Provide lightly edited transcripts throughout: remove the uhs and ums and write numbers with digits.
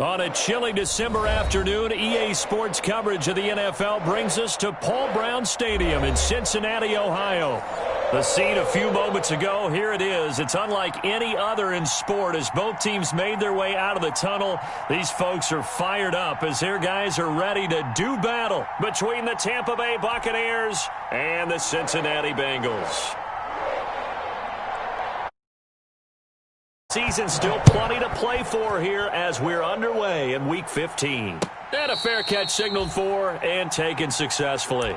On a chilly December afternoon, EA Sports coverage of the NFL brings us to Paul Brown Stadium in Cincinnati, Ohio. The scene a few moments ago, here it is. It's unlike any other in sport as both teams made their way out of the tunnel. These folks are fired up as their guys are ready to do battle between the Tampa Bay Buccaneers and the Cincinnati Bengals. Season still plenty to play for here as we're underway in Week 15. And a fair catch signaled for and taken successfully.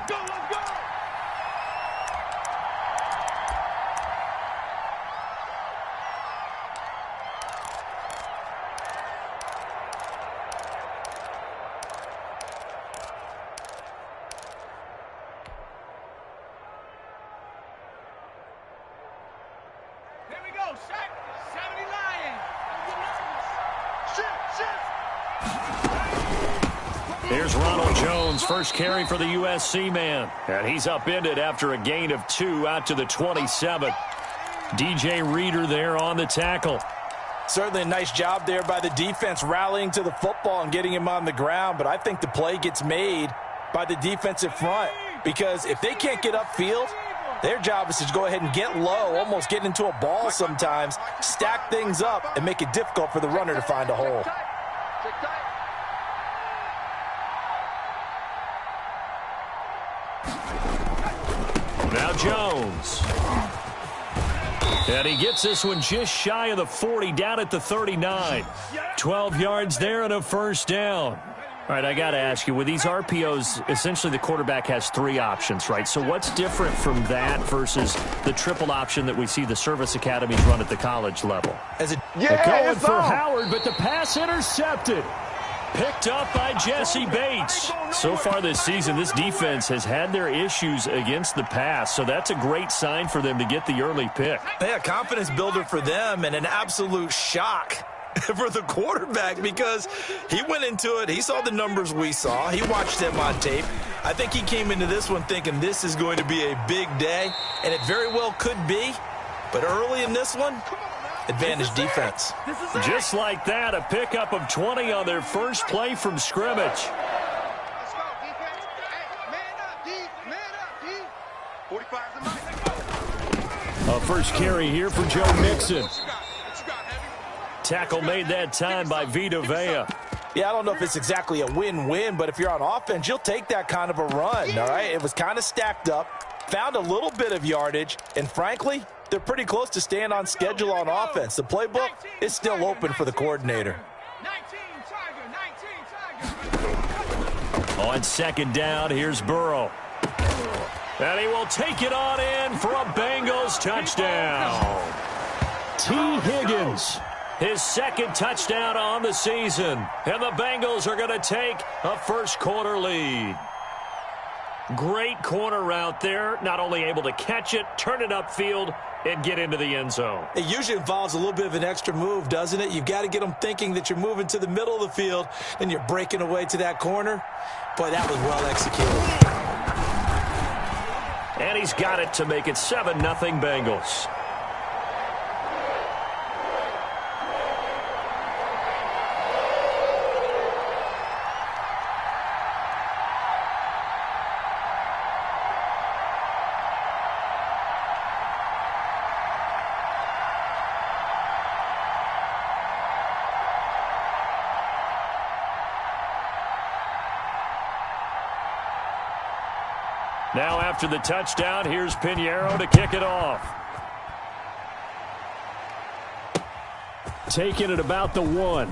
Here's Ronald Jones, first carry for the USC man. And he's upended after a gain of 2 out to the 27. DJ Reader there on the tackle. Certainly a nice job there by the defense rallying to the football and getting him on the ground. But I think the play gets made by the defensive front because if they can't get upfield, their job is to go ahead and get low, almost get into a ball sometimes, stack things up, and make it difficult for the runner to find a hole. Now Jones. And he gets this one just shy of the 40, down at the 39. 12 yards there and a first down. All right, I got to ask you, with these RPOs, essentially the quarterback has 3 options, right? So what's different from that versus the triple option that we see the service academies run at the college level? Going for Howard, but the pass intercepted. Picked up by Jesse Bates. So far this season, this defense has had their issues against the pass, so that's a great sign for them to get the early pick. Yeah, confidence builder for them and an absolute shock for the quarterback because he went into it. He saw the numbers we saw. He watched them on tape. I think he came into this one thinking this is going to be a big day, and it very well could be. But early in this one, advantage defense. Just like that, a pickup of 20 on their first play from scrimmage. A first carry here for Joe Mixon. Tackle made that time by Vita Vea. Yeah, I don't know if it's exactly a win-win, but if you're on offense, you'll take that kind of a run, all right? It was kind of stacked up, found a little bit of yardage, and frankly, they're pretty close to staying on schedule on offense. The playbook is still open for the coordinator. On second down, here's Burrow. And he will take it on in for a Bengals touchdown. T. Higgins, his second touchdown on the season. And the Bengals are going to take a first quarter lead. Great corner route there. Not only able to catch it, turn it upfield, and get into the end zone. It usually involves a little bit of an extra move, doesn't it? You've got to get them thinking that you're moving to the middle of the field, and you're breaking away to that corner. Boy, that was well executed. And he's got it to make it 7-0 Bengals. Now after the touchdown, here's Pinheiro to kick it off. Taking it about the 1.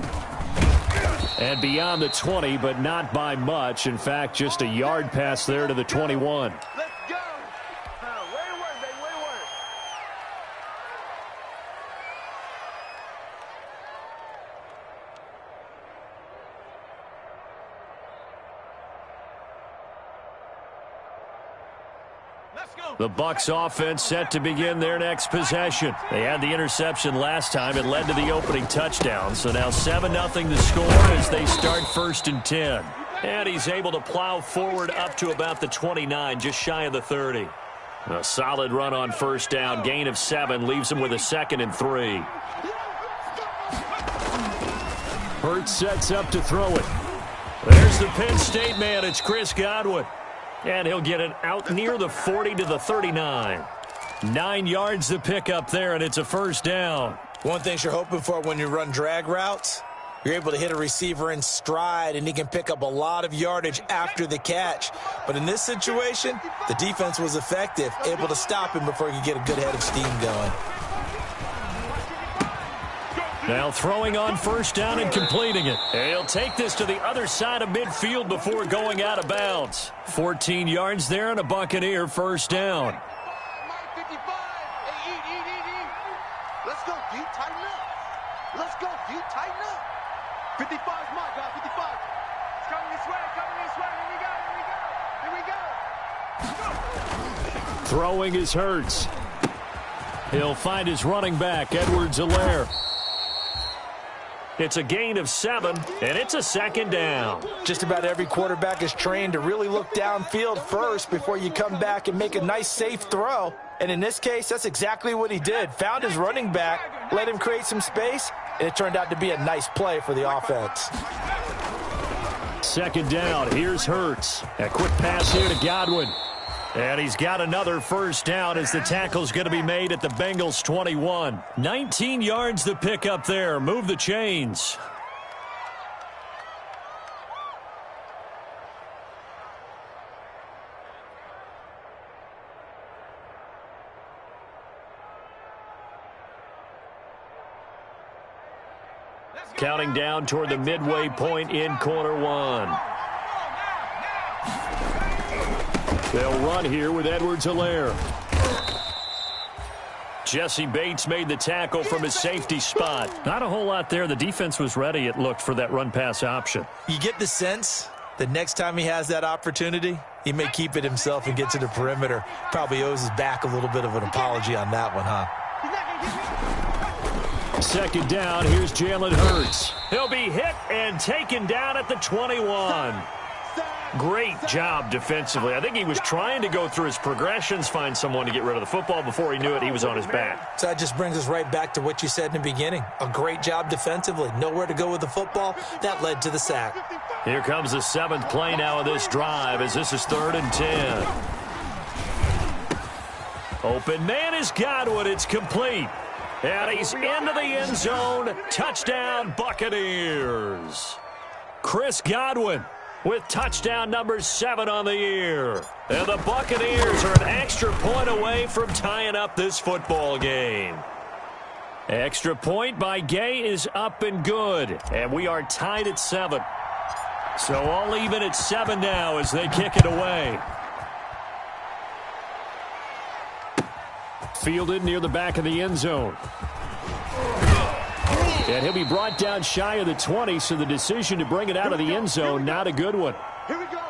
And beyond the 20, but not by much. In fact, just a yard pass there to the 21. The Bucs offense set to begin their next possession. They had the interception last time. It led to the opening touchdown. So now 7-0 the score as they start 1st and 10. And he's able to plow forward up to about the 29, just shy of the 30. A solid run on first down. Gain of 7 leaves him with a 2nd and 3. Hurts sets up to throw it. There's the Penn State man. It's Chris Godwin. And he'll get it out near the 40 to the 39. 9 yards to pick up there, and it's a first down. One thing you're hoping for when you run drag routes, you're able to hit a receiver in stride, and he can pick up a lot of yardage after the catch. But in this situation, the defense was effective, able to stop him before he could get a good head of steam going. Now throwing on first down and completing it. And he'll take this to the other side of midfield before going out of bounds. 14 yards there and a Buccaneer first down. Let's go, D. Tighten up. Let's go, D. Tighten up. 55 is my guy. 55. It's coming this way. Coming this way. Here we go. Here we go. Here we go. Throwing is Hurts. He'll find his running back, Edwards-Helaire. It's a gain of 7, and it's a second down. Just about every quarterback is trained to really look downfield first before you come back and make a nice, safe throw. And in this case, that's exactly what he did. Found his running back, let him create some space, and it turned out to be a nice play for the offense. Second down. Here's Hurts. A quick pass here to Godwin. And he's got another first down as the tackle's going to be made at the Bengals 21. 19 yards to pick up there. Move the chains. Counting down toward the midway point in quarter one. They'll run here with Edwards-Helaire. Jesse Bates made the tackle from his safety spot. Not a whole lot there. The defense was ready, it looked, for that run-pass option. You get the sense that next time he has that opportunity, he may keep it himself and get to the perimeter. Probably owes his back a little bit of an apology on that one, huh? Second down, here's Jalen Hurts. He'll be hit and taken down at the 21. Great job defensively. I think he was trying to go through his progressions, find someone to get rid of the football. Before he knew it, he was on his back. So that just brings us right back to what you said in the beginning. A great job defensively. Nowhere to go with the football. That led to the sack. Here comes the 7th play now of this drive as this is 3rd and 10. Open man is Godwin. It's complete. And he's into the end zone. Touchdown, Buccaneers. Chris Godwin with touchdown number 7 on the year. And the Buccaneers are an extra point away from tying up this football game. Extra point by Gay is up and good. And we are tied at 7. So all even at 7 now as they kick it away. Fielded near the back of the end zone. And he'll be brought down shy of the 20, so the decision to bring it out of the end zone, not a good one. Here we go.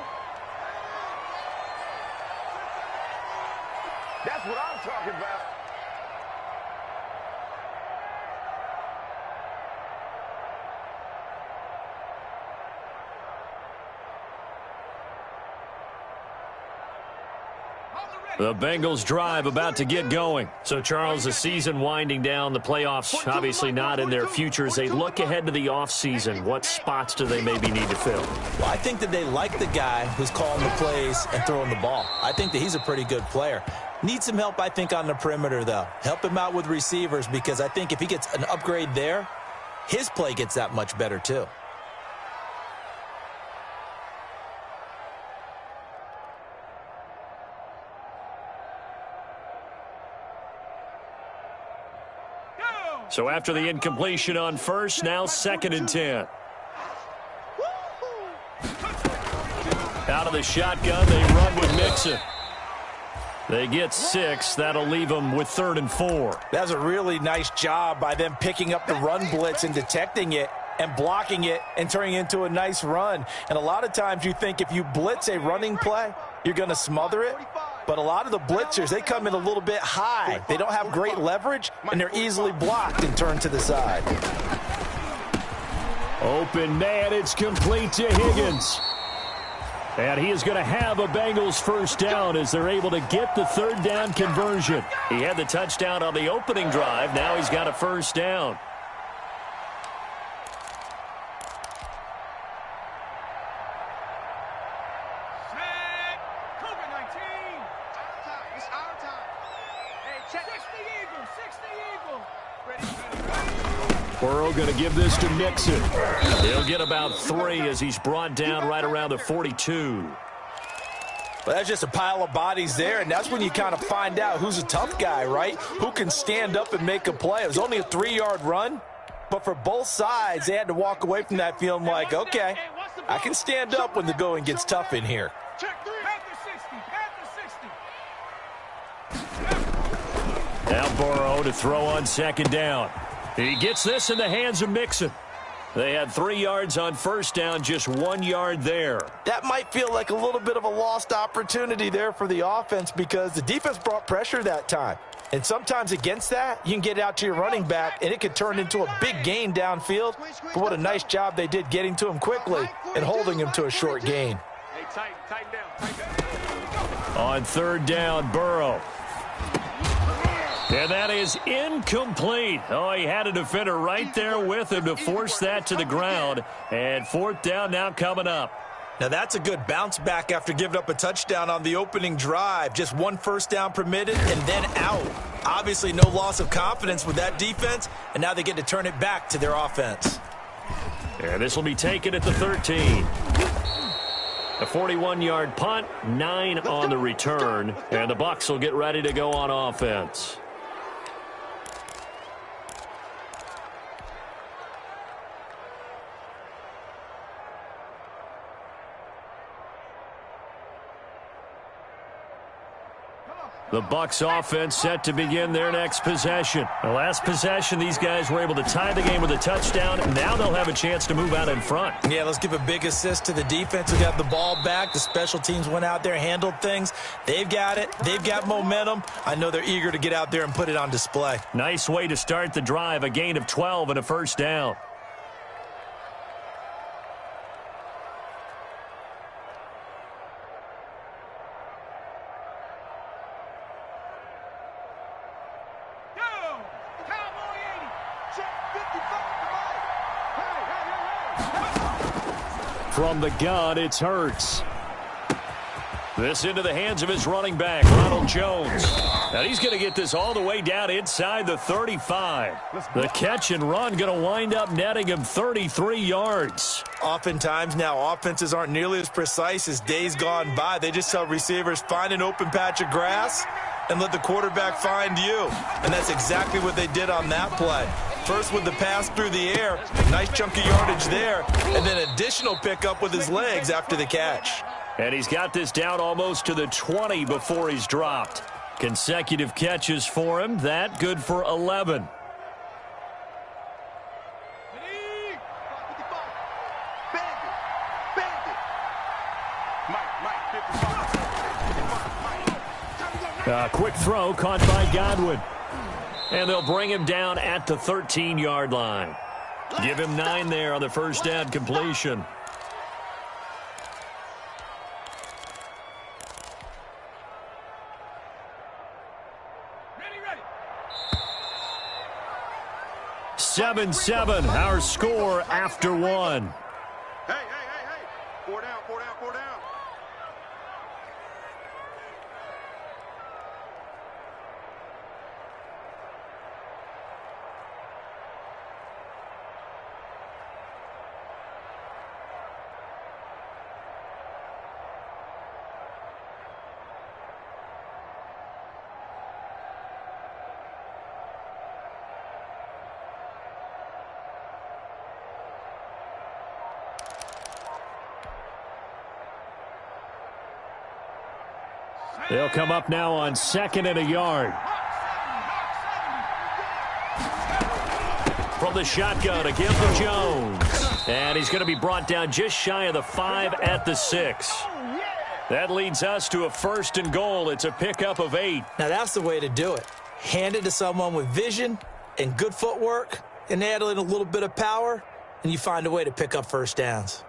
That's what I'm talking about. The Bengals drive about to get going. So, Charles, the season winding down, the playoffs obviously not in their future. As they look ahead to the offseason, what spots do they maybe need to fill? Well, I think that they like the guy who's calling the plays and throwing the ball. I think that he's a pretty good player. Needs some help, I think, on the perimeter, though. Help him out with receivers, because I think if he gets an upgrade there, his play gets that much better, too. So after the incompletion on first, now 2nd and 10. Out of the shotgun, they run with Mixon. They get 6. That'll leave them with 3rd and 4. That's a really nice job by them picking up the run blitz and detecting it and blocking it and turning it into a nice run. And a lot of times you think if you blitz a running play, you're going to smother it. But a lot of the blitzers, they come in a little bit high. They don't have great leverage, and they're easily blocked and turned to the side. Open man, it's complete to Higgins. And he is going to have a Bengals first down as they're able to get the 3rd down conversion. He had the touchdown on the opening drive. Now he's got a first down. Burrow going to give this to Mixon. He'll get about 3 as he's brought down right around the 42. Well, that's just a pile of bodies there, and that's when you kind of find out who's a tough guy, right? Who can stand up and make a play. It was only a 3-yard run, but for both sides, they had to walk away from that feeling like, okay, I can stand up when the going gets tough in here. Now Burrow to throw on second down. He gets this in the hands of Mixon. They had 3 yards on first down, just 1 yard there. That might feel like a little bit of a lost opportunity there for the offense because the defense brought pressure that time. And sometimes against that, you can get out to your running back, and it could turn into a big gain downfield. But what a nice job they did getting to him quickly and holding him to a short gain. Hey, tighten down. On third down, Burrow. And that is incomplete. Oh, he had a defender right there with him to force that to the ground. And fourth down now coming up. Now that's a good bounce back after giving up a touchdown on the opening drive. Just 1 first down permitted and then out. Obviously no loss of confidence with that defense, and now they get to turn it back to their offense. And this will be taken at the 13. A 41-yard punt, 9 on the return, and the Bucs will get ready to go on offense. The Bucs offense set to begin their next possession. The last possession, these guys were able to tie the game with a touchdown. Now they'll have a chance to move out in front. Yeah, let's give a big assist to the defense who got the ball back. The special teams went out there, handled things. They've got it. They've got momentum. I know they're eager to get out there and put it on display. Nice way to start the drive. A gain of 12 and a first down. From the gun, it's Hurts. This into the hands of his running back, Ronald Jones. And he's going to get this all the way down inside the 35. The catch and run going to wind up netting him 33 yards. Oftentimes now, offenses aren't nearly as precise as days gone by. They just tell receivers, find an open patch of grass and let the quarterback find you. And that's exactly what they did on that play. First with the pass through the air, nice chunk of yardage there, and then additional pickup with his legs after the catch. And he's got this down almost to the 20 before he's dropped. Consecutive catches for him. That good for 11. A quick throw caught by Godwin. And they'll bring him down at the 13-yard line. Give him 9 there on the first down completion. Ready. 7-7, our score after 1. Hey. 4 down. They'll come up now on 2nd and a yard. From the shotgun, a give to Jones. And he's going to be brought down just shy of the 5 at the 6. That leads us to a 1st and goal. It's a pickup of 8. Now that's the way to do it. Hand it to someone with vision and good footwork and add in a little bit of power, and you find a way to pick up first downs.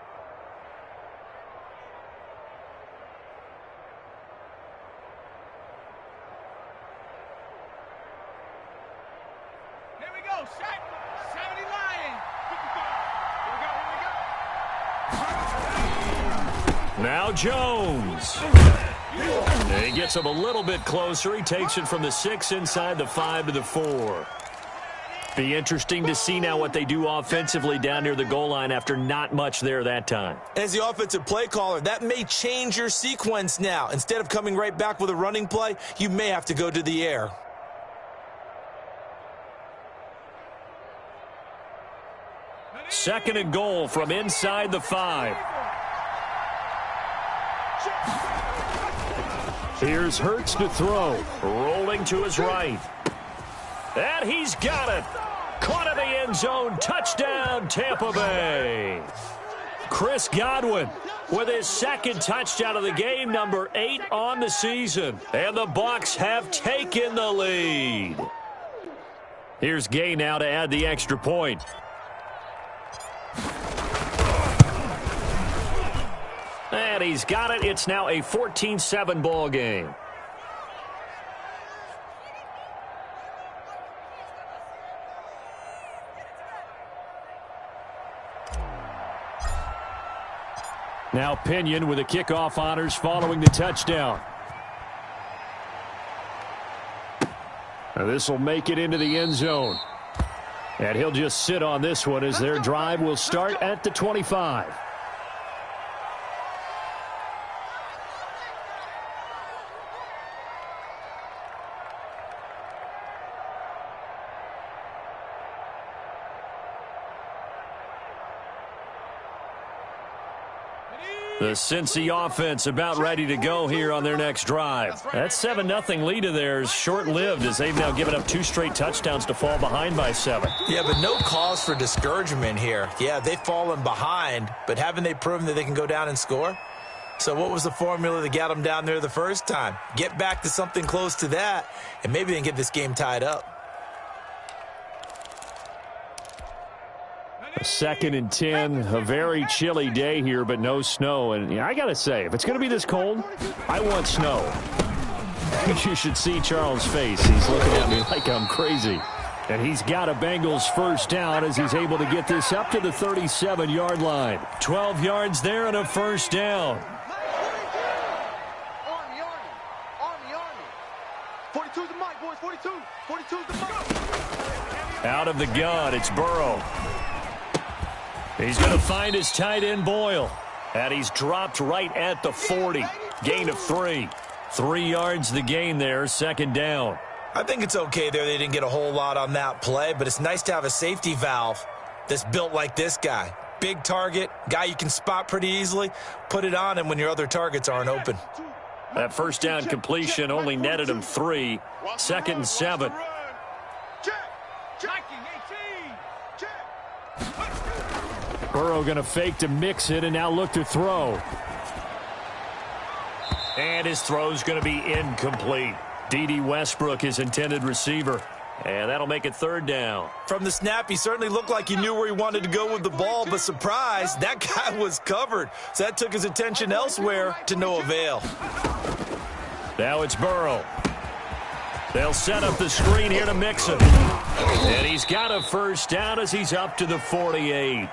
Now Jones. He gets him a little bit closer. He takes it from the 6 inside the 5 to the 4. Be interesting to see now what they do offensively down near the goal line after not much there that time. As the offensive play caller, that may change your sequence now. Instead of coming right back with a running play, you may have to go to the air. Second and goal from inside the 5. Here's Hurts to throw. Rolling to his right. And he's got it. Caught in the end zone. Touchdown, Tampa Bay. Chris Godwin with his second touchdown of the game, number 8 on the season. And the Bucs have taken the lead. Here's Gay now to add the extra point. And he's got it. It's now a 14-7 ball game. Now Pinion with the kickoff honors following the touchdown. This will make it into the end zone. And he'll just sit on this one as their drive will start at the 25. The Cincy offense about ready to go here on their next drive. That 7-0 lead of theirs short-lived as they've now given up 2 straight touchdowns to fall behind by 7. Yeah, but no cause for discouragement here. Yeah, they've fallen behind, but haven't they proven that they can go down and score? So what was the formula that got them down there the first time? Get back to something close to that, and maybe they can get this game tied up. Second and 10, a very chilly day here, but no snow. And I got to say, if it's going to be this cold, I want snow. You should see Charles' face. He's looking at me like I'm crazy. And he's got a Bengals first down as he's able to get this up to the 37-yard line. 12 yards there and a first down. Out of the gun, it's Burrow. He's going to find his tight end, Boyle. And he's dropped right at the 40. Gain of 3. 3 yards the gain there, second down. I think it's okay there. They didn't get a whole lot on that play, but it's nice to have a safety valve that's built like this guy. Big target, guy you can spot pretty easily. Put it on him when your other targets aren't open. That first down completion only netted him 3. Second and 7. Burrow going to fake to mix it and now look to throw. And his throw's going to be incomplete. D.D. Westbrook, his intended receiver. And that'll make it third down. From the snap, he certainly looked like he knew where he wanted to go with the ball, but surprise, that guy was covered. So that took his attention elsewhere to no avail. Now it's Burrow. They'll set up the screen here to mix it. And he's got a first down as he's up to the 48.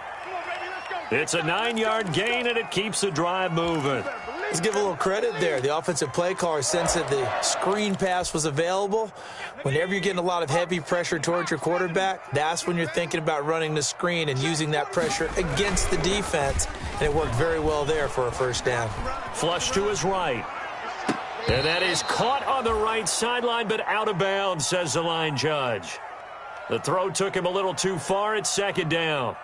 It's a 9-yard gain, and it keeps the drive moving. Let's give a little credit there. The offensive play caller sensed that the screen pass was available. Whenever you're getting a lot of heavy pressure towards your quarterback, that's when you're thinking about running the screen and using that pressure against the defense. And it worked very well there for a first down. Flush to his right. And that is caught on the right sideline, but out of bounds, says the line judge. The throw took him a little too far. It's second down.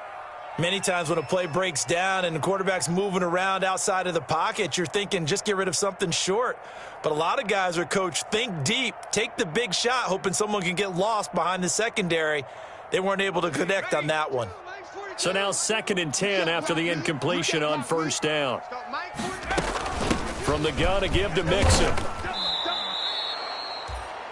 Many times when a play breaks down and the quarterback's moving around outside of the pocket, you're thinking just get rid of something short. But a lot of guys are coached, think deep, take the big shot, hoping someone can get lost behind the secondary. They weren't able to connect on that one. So now second and 10 after the incompletion on first down. From the gun, a give to Mixon.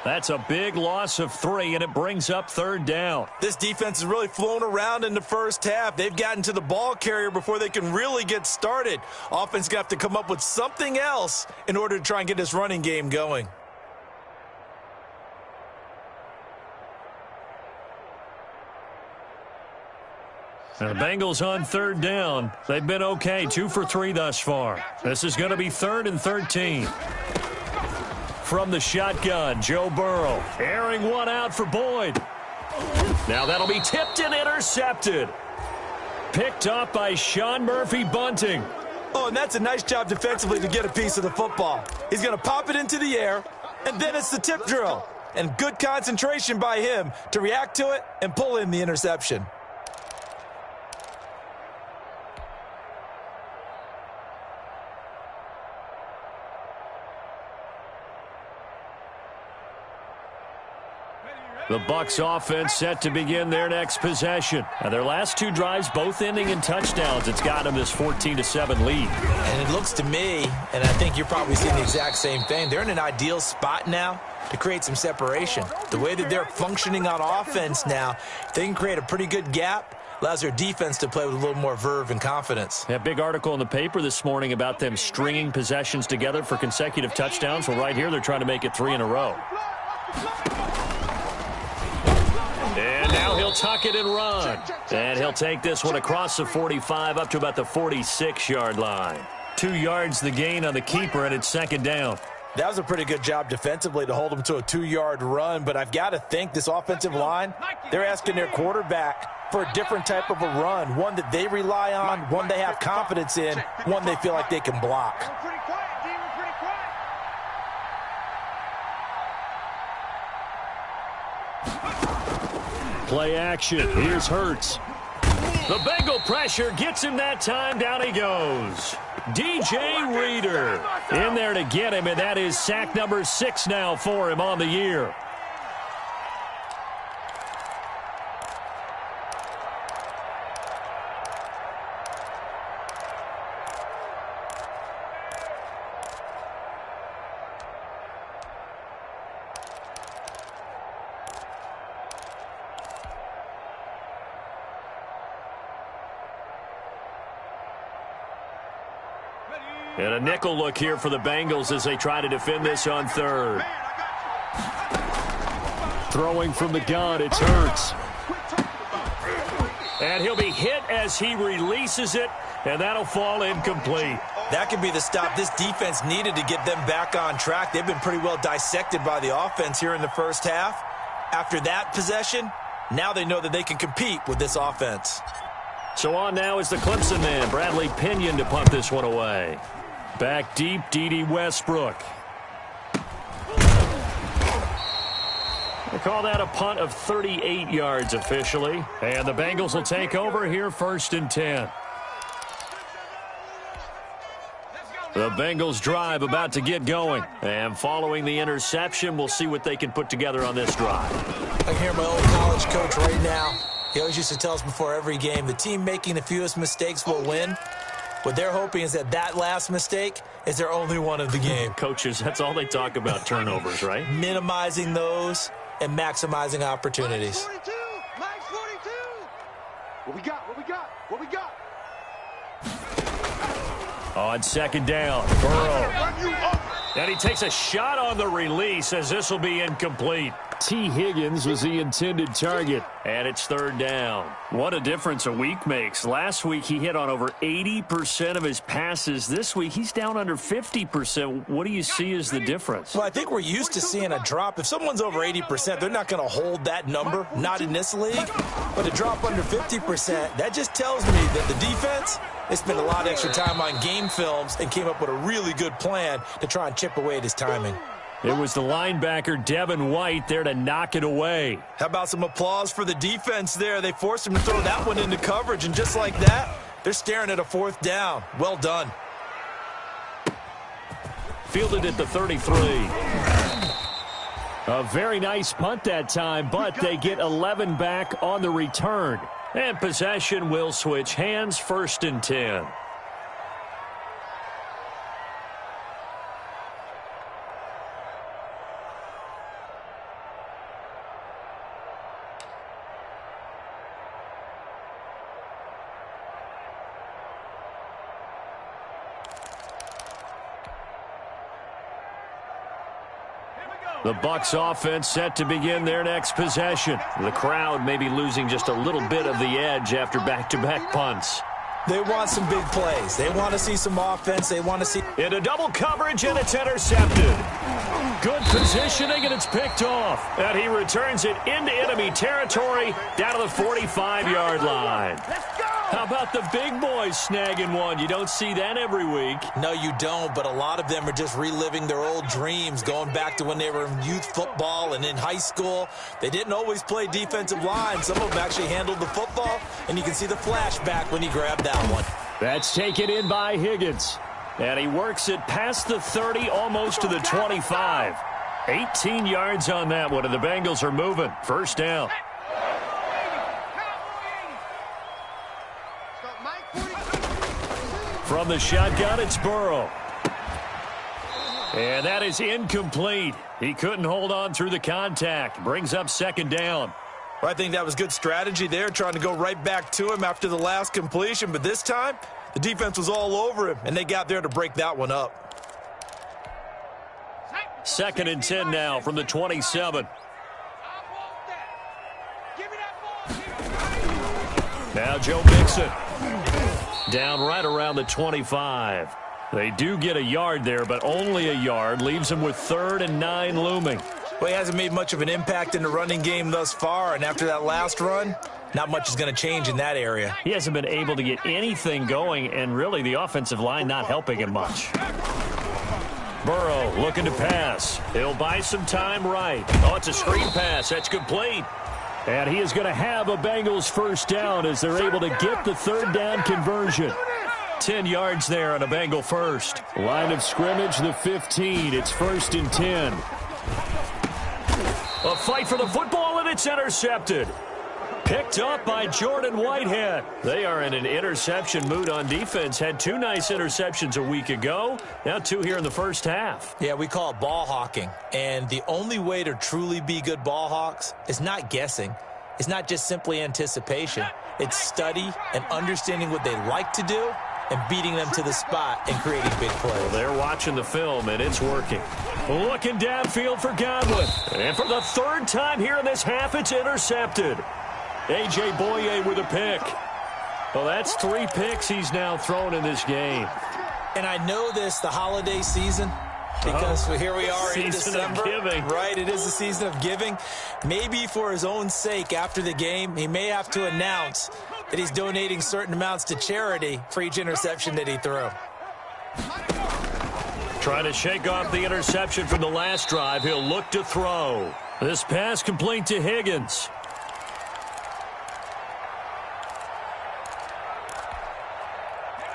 That's a big loss of 3, and it brings up third down. This defense has really flown around in the first half. They've gotten to the ball carrier before they can really get started. Offense got to come up with something else in order to try and get this running game going. And the Bengals on third down. They've been okay, 2 for 3 thus far. This is going to be 3rd and 13. From the shotgun, Joe Burrow airing one out for Boyd. Now that'll be tipped and intercepted. Picked up by Sean Murphy-Bunting. Oh, and that's a nice job defensively to get a piece of the football. He's going to pop it into the air, and then it's the tip drill. And good concentration by him to react to it and pull in the interception. The Bucs offense set to begin their next possession. Now, their last two drives both ending in touchdowns. It's got them this 14-7 lead. And it looks to me, and I think you're probably seeing the exact same thing, they're in an ideal spot now to create some separation. The way that they're functioning on offense now, they can create a pretty good gap, allows their defense to play with a little more verve and confidence. That big article in the paper this morning about them stringing possessions together for consecutive touchdowns. Well, right here, they're trying to make it 3 in a row. And now he'll tuck it and run. And he'll take this one across the 45 up to about the 46-yard line. 2 yards the gain on the keeper, and it's second down. That was a pretty good job defensively to hold him to a 2-yard run, but I've got to think this offensive line, they're asking their quarterback for a different type of a run, one that they rely on, one they have confidence in, one they feel like they can block. Play action. Here's Hurts. The Bengal pressure gets him that time. Down he goes. DJ Reader in there to get him, and that is sack number 6 now for him on the year. And a nickel look here for the Bengals as they try to defend this on third. Throwing from the gun, it's Hurts. And he'll be hit as he releases it, and that'll fall incomplete. That could be the stop this defense needed to get them back on track. They've been pretty well dissected by the offense here in the first half. After that possession, now they know that they can compete with this offense. So on now is the Clemson man, Bradley Pinion, to punt this one away. Back deep, D.D. Westbrook. They call that a punt of 38 yards officially. And the Bengals will take over here, 1st and 10. The Bengals drive about to get going. And following the interception, we'll see what they can put together on this drive. I hear my old college coach right now. He always used to tell us before every game, the team making the fewest mistakes will win. What they're hoping is that that last mistake is their only one of the game. Coaches, that's all they talk about, turnovers, right? Minimizing those and maximizing opportunities. 42, Max 42. What we got? What we got? What we got? On second down, Burrow. And he takes a shot on the release as this will be incomplete. T. Higgins was the intended target, and it's 3rd down. What a difference a week makes. Last week, he hit on over 80% of his passes. This week, he's down under 50%. What do you see as the difference? Well, I think we're used to seeing a drop. If someone's over 80%, they're not going to hold that number, not in this league. But a drop under 50%, that just tells me that the defense, they spent a lot of extra time on game films and came up with a really good plan to try and chip away at his timing. It was the linebacker, Devin White, there to knock it away. How about some applause for the defense there? They forced him to throw that one into coverage, and just like that, they're staring at a 4th down. Well done. Fielded at the 33. A very nice punt that time, but they get 11 back on the return. And possession will switch hands, 1st and 10. The Bucs offense set to begin their next possession. The crowd may be losing just a little bit of the edge after back-to-back punts. They want some big plays. They want to see some offense. They want to see... Into double coverage, and it's intercepted. Good positioning, and it's picked off. And he returns it into enemy territory down to the 45-yard line. How about the big boys snagging one? You don't see that every week. No, you don't, but a lot of them are just reliving their old dreams, going back to when they were in youth football and in high school. They didn't always play defensive line. Some of them actually handled the football, and you can see the flashback when he grabbed that one. That's taken in by Higgins. And he works it past the 30, almost to the 25. 18 yards on that one, and the Bengals are moving. First down. From the shotgun, it's Burrow. And that is incomplete. He couldn't hold on through the contact. Brings up second down. Well, I think that was good strategy there, trying to go right back to him after the last completion. But this time, the defense was all over him, and they got there to break that one up. Second and 10 now from the 27. Now Joe Mixon. Down right around the 25. They do get a yard there, but only a yard. Leaves them with 3rd and 9 looming. Well, he hasn't made much of an impact in the running game thus far, and after that last run, not much is going to change in that area. He hasn't been able to get anything going, and really the offensive line not helping him much. Burrow looking to pass. He'll buy some time right. Oh, it's a screen pass. That's complete. And he is going to have a Bengals first down as they're able to get the 3rd down conversion. 10 yards there on a Bengal first. Line of scrimmage, the 15. It's 1st and 10. A fight for the football, and it's intercepted. Picked up by Jordan Whitehead. They are in an interception mood on defense. Had 2 nice interceptions a week ago. Now 2 here in the first half. Yeah, we call it ball hawking. And the only way to truly be good ball hawks is not guessing. It's not just simply anticipation. It's study and understanding what they like to do and beating them to the spot and creating big plays. Well, they're watching the film, and it's working. Looking downfield for Godwin. And for the 3rd time here in this half, it's intercepted. A.J. Boye with a pick. Well, that's 3 picks he's now thrown in this game. And I know this, the holiday season, because here we are in December. Right, it is the season of giving. Maybe for his own sake, after the game, he may have to announce that he's donating certain amounts to charity for each interception that he threw. Trying to shake off the interception from the last drive. He'll look to throw. This pass complete to Higgins.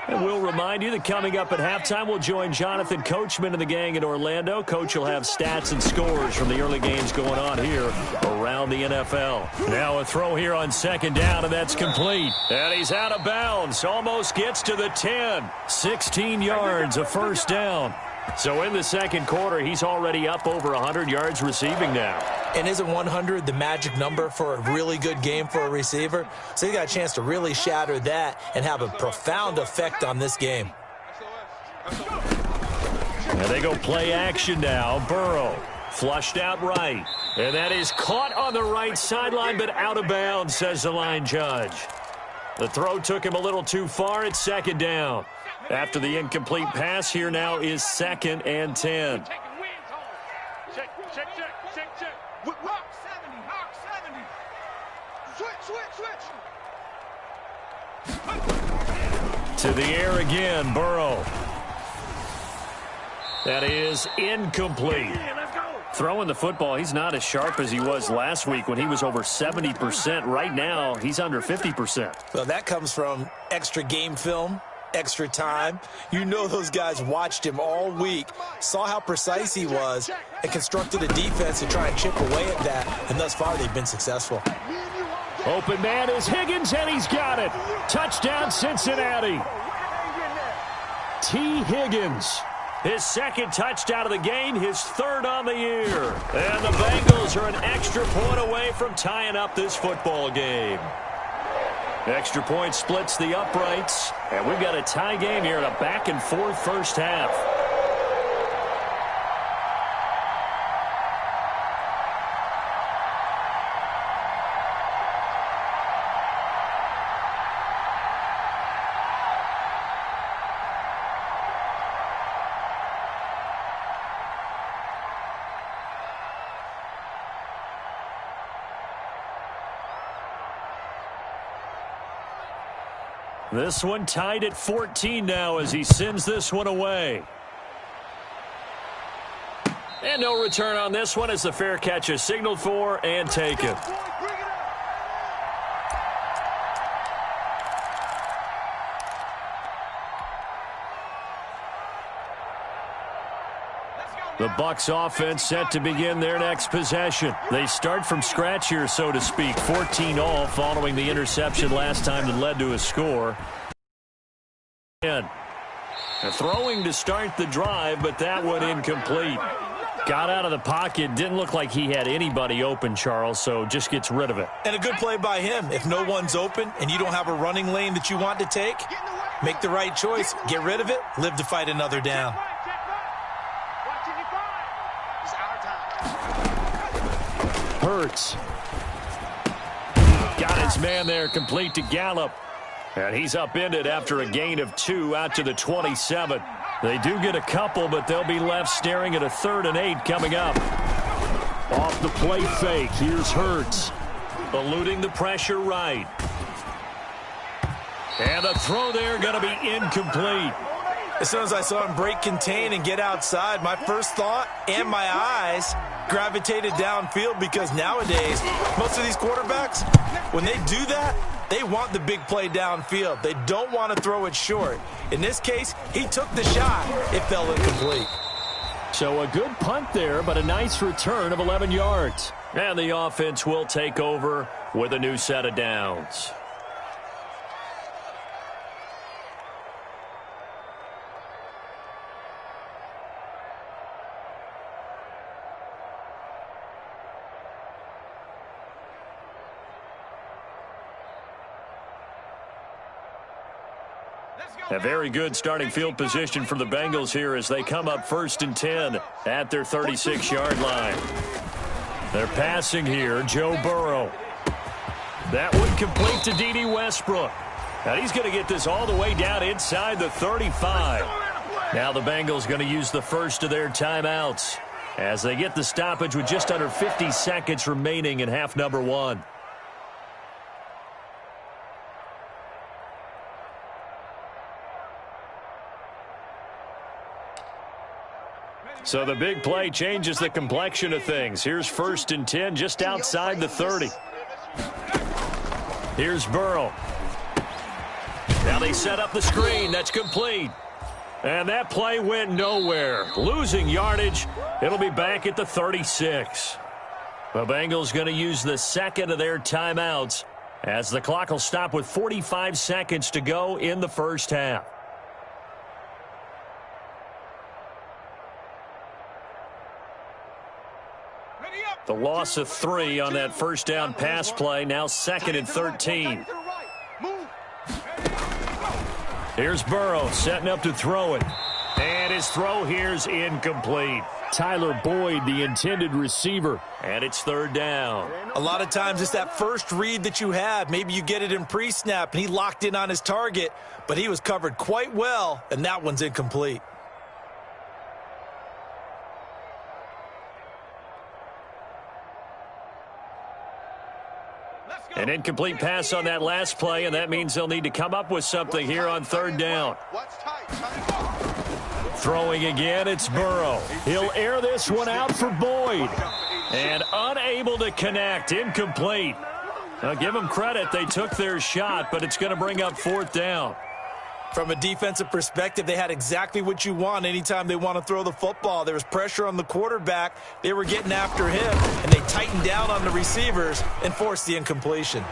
And we'll remind you that coming up at halftime, we'll join Jonathan Coachman and the gang in Orlando. Coach will have stats and scores from the early games going on here around the NFL. Now a throw here on 2nd down, and that's complete. And he's out of bounds. Almost gets to the 10. 16 yards, a first down. So in the second quarter, he's already up over 100 yards receiving now. And isn't 100 the magic number for a really good game for a receiver? So he got a chance to really shatter that and have a profound effect on this game. And they go play action now. Burrow flushed out right. And that is caught on the right sideline, but out of bounds, says the line judge. The throw took him a little too far. It's 2nd down. After the incomplete pass, here now is 2nd and 10. To the air again, Burrow. That is incomplete. Throwing the football, he's not as sharp as he was last week when he was over 70%. Right now, he's under 50%. Well, that comes from extra game film, extra time. You know those guys watched him all week, saw how precise he was, and constructed a defense to try and chip away at that, and thus far they've been successful. Open man is Higgins, and he's got it. Touchdown, Cincinnati. T. Higgins. His 2nd touchdown of the game, his 3rd on the year. And the Bengals are an extra point away from tying up this football game. Extra point splits the uprights, and we've got a tie game here in a back-and-forth first half. This one tied at 14 now as he sends this one away. And no return on this one as the fair catch is signaled for and taken. The Bucs offense set to begin their next possession. They start from scratch here, so to speak. 14 all following the interception last time that led to a score. And throwing to start the drive, but that one incomplete. Got out of the pocket. Didn't look like he had anybody open, Charles, so just gets rid of it. And a good play by him. If no one's open and you don't have a running lane that you want to take, make the right choice. Get rid of it. Live to fight another down. Hurts. Got his man there, complete to Gallup. And he's upended after a gain of 2 out to the 27. They do get a couple, but they'll be left staring at a 3rd and 8 coming up. Off the play fake, here's Hurts. Eluding the pressure right. And a throw there going to be incomplete. As soon as I saw him break contain and get outside, my first thought and my eyes gravitated downfield, because nowadays, most of these quarterbacks, when they do that, they want the big play downfield. They don't want to throw it short. In this case, he took the shot. It fell incomplete. So a good punt there, but a nice return of 11 yards. And the offense will take over with a new set of downs. A very good starting field position for the Bengals here as they come up 1st and 10 at their 36-yard line. They're passing here, Joe Burrow. That one complete to D.D. Westbrook. And he's going to get this all the way down inside the 35. Now the Bengals going to use the first of their timeouts as they get the stoppage with just under 50 seconds remaining in half number 1. So the big play changes the complexion of things. Here's 1st and 10 just outside the 30. Here's Burrow. Now they set up the screen. That's complete. And that play went nowhere. Losing yardage. It'll be back at the 36. The Bengals going to use the second of their timeouts as the clock will stop with 45 seconds to go in the first half. The loss of 3 on that first down pass play. Now 2nd and 13. Here's Burrow setting up to throw it. And his throw here's incomplete. Tyler Boyd, the intended receiver. And it's 3rd down. A lot of times it's that first read that you have. Maybe you get it in pre-snap and he locked in on his target, but he was covered quite well, and that one's incomplete. An incomplete pass on that last play, and that means they'll need to come up with something here on 3rd down. Throwing again, it's Burrow. He'll air this one out for Boyd. And unable to connect, incomplete. Now give them credit, they took their shot, but it's going to bring up 4th down. From a defensive perspective, they had exactly what you want anytime they want to throw the football. There was pressure on the quarterback. They were getting after him, and they tightened down on the receivers and forced the incompletion.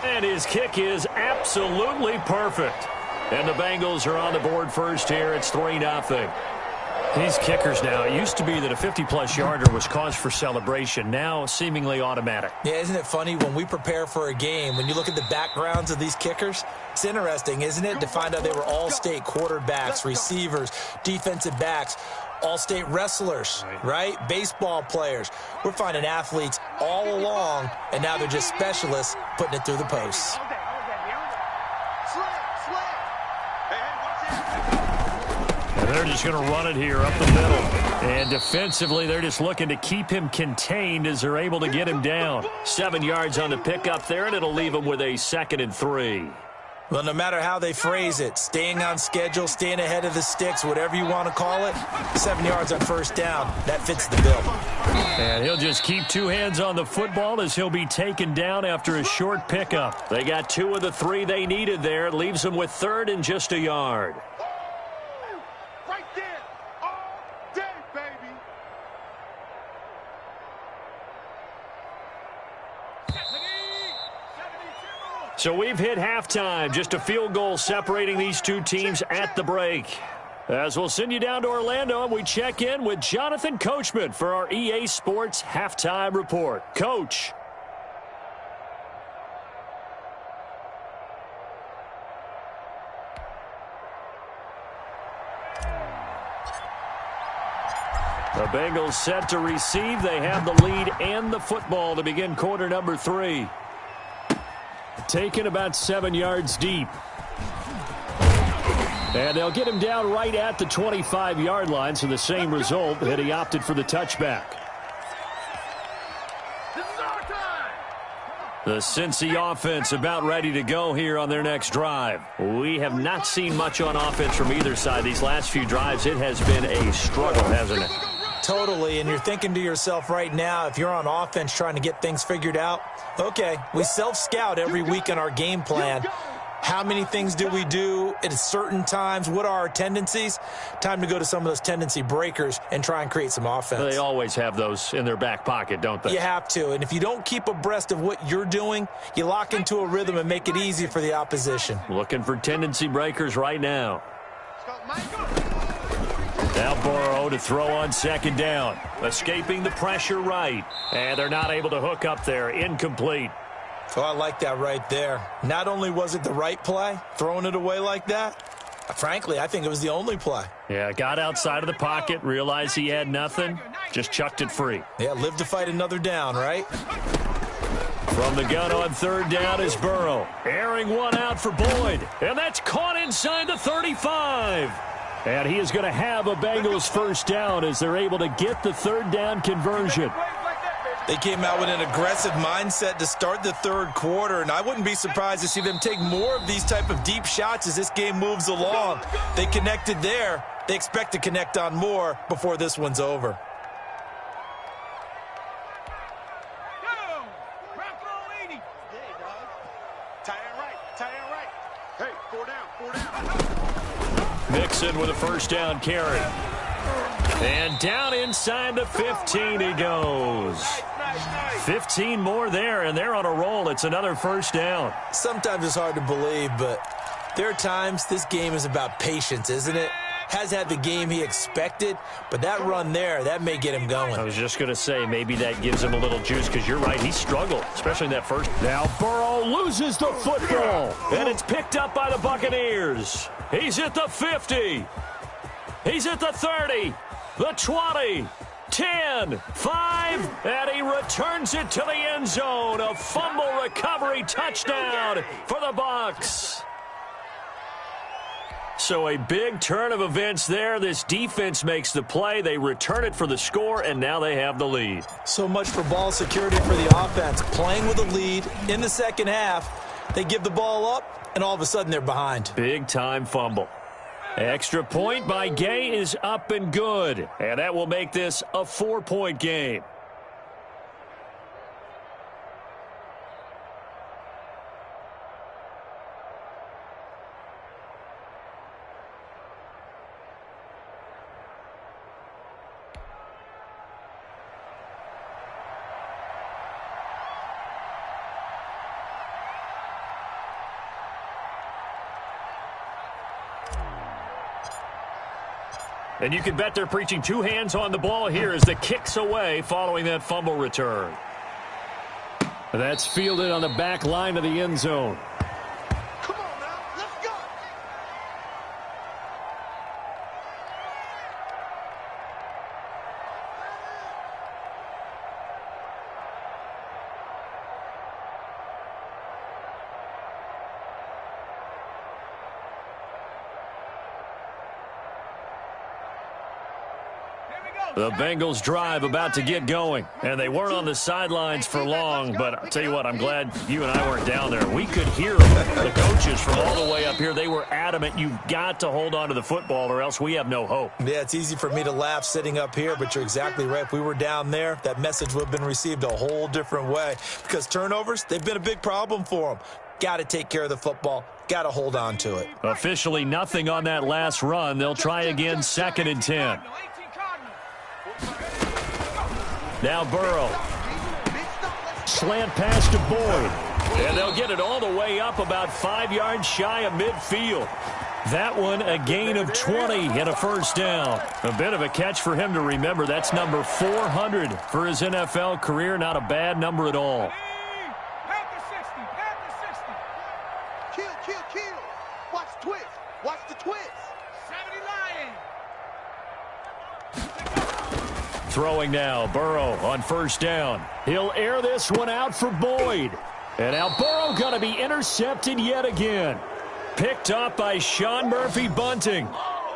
And his kick is absolutely perfect. And the Bengals are on the board first here. It's 3-0. These kickers now, it used to be that a 50-plus yarder was cause for celebration. Now seemingly automatic. Yeah, isn't it funny when we prepare for a game, when you look at the backgrounds of these kickers, it's interesting, isn't it, to find out they were all-state quarterbacks, receivers, defensive backs, all-state wrestlers, right? Baseball players. We're finding athletes all along, and now they're just specialists putting it through the posts. They're just going to run it here up the middle. And defensively, they're just looking to keep him contained as they're able to get him down. 7 yards on the pickup there, and it'll leave him with a 2nd and 3. Well, no matter how they phrase it, staying on schedule, staying ahead of the sticks, whatever you want to call it, 7 yards on first down, that fits the bill. And he'll just keep two hands on the football as he'll be taken down after a short pickup. They got 2 of the 3 they needed there. It leaves them with 3rd and just a yard. Right there. All day, baby. So we've hit halftime. Just a field goal separating these two teams at the break. As we'll send you down to Orlando, and we check in with Jonathan Coachman for our EA Sports Halftime Report. Coach. The Bengals set to receive. They have the lead and the football to begin quarter number 3. Taken about 7 yards deep. And they'll get him down right at the 25-yard line, so the same result that he opted for the touchback. This is our time. The Cincy offense about ready to go here on their next drive. We have not seen much on offense from either side. These last few drives, it has been a struggle, hasn't it? Totally, and you're thinking to yourself right now, if you're on offense trying to get things figured out, okay, we self-scout every week in our game plan. How many things do we do at certain times? What are our tendencies? Time to go to some of those tendency breakers and try and create some offense. They always have those in their back pocket, don't they? You have to, and if you don't keep abreast of what you're doing, you lock into a rhythm and make it easy for the opposition. Looking for tendency breakers right now. Now Burrow to throw on second down. Escaping the pressure right. And they're not able to hook up there. Incomplete. Oh, I like that right there. Not only was it the right play, throwing it away like that, frankly, I think it was the only play. Yeah, got outside of the pocket, realized he had nothing, just chucked it free. Yeah, live to fight another down, right? From the gun on third down is Burrow. Airing one out for Boyd. And that's caught inside the 35. And he is going to have a Bengals first down as they're able to get the third down conversion. They came out with an aggressive mindset to start the third quarter, and I wouldn't be surprised to see them take more of these type of deep shots as this game moves along. They connected there. They expect to connect on more before this one's over. Mixon with a first down carry. And down inside the 15 he goes. 15 more there, and they're on a roll. It's another first down. Sometimes it's hard to believe, but there are times this game is about patience, isn't it? Has had the game he expected, but that run there, that may get him going. I was just going to say, maybe that gives him a little juice, because you're right, he struggled, especially in that first. Now Burrow loses the football, and it's picked up by the Buccaneers. He's at the 50. He's at the 30, the 20, 10, 5, and he returns it to the end zone. A fumble recovery touchdown for the Bucs. So a big turn of events there. This defense makes the play. They return it for the score, and now they have the lead. So much for ball security for the offense. Playing with a lead in the second half, they give the ball up, and all of a sudden they're behind. Big-time fumble. Extra point by Gay is up and good, and that will make this a 4-point game. And you can bet they're preaching two hands on the ball here as the kick's away following that fumble return. That's fielded on the back line of the end zone. Come on now, let's go. Here we go. The Bengals drive about to get going. And they weren't on the sidelines for long, but I'll tell you what, I'm glad you and I weren't down there. We could hear the coaches from all the way up here. They were adamant, you've got to hold on to the football or else we have no hope. Yeah, it's easy for me to laugh sitting up here, but you're exactly right. If we were down there, that message would have been received a whole different way. Because turnovers, they've been a big problem for them. Got to take care of the football. Got to hold on to it. Officially nothing on that last run. They'll try again, 2nd and 10. Now Burrow. Slant pass to Boyd. And they'll get it all the way up about 5 yards shy of midfield. That one a gain of 20 and a first down. A bit of a catch for him to remember. That's number 400 for his NFL career. Not a bad number at all. Kill. Watch the twist. Watch the twist. 70 Lions. Throwing now, Burrow on first down. He'll air this one out for Boyd. And now Burrow going to be intercepted yet again. Picked up by Sean Murphy-Bunting.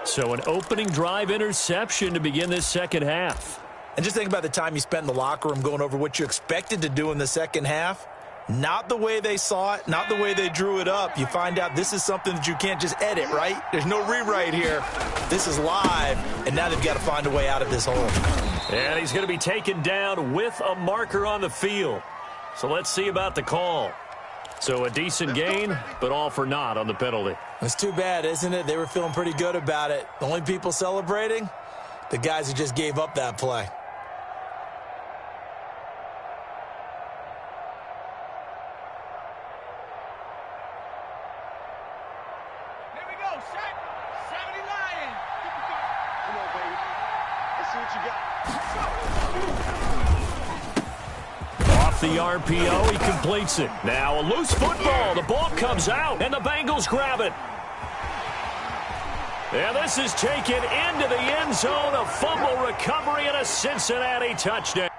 So an opening drive interception to begin this second half. And just think about the time you spent in the locker room going over what you expected to do in the second half. Not the way they saw it, not the way they drew it up. You find out this is something that you can't just edit, right? There's no rewrite here. This is live, and now they've got to find a way out of this hole. And he's going to be taken down with a marker on the field. So let's see about the call. So a decent gain, but all for naught on the penalty. It's too bad, isn't it? They were feeling pretty good about it. The only people celebrating, the guys who just gave up that play. Off the RPO, he completes it. Now a loose football. The ball comes out, and the Bengals grab it. And this is taken into the end zone. A fumble recovery and a Cincinnati touchdown.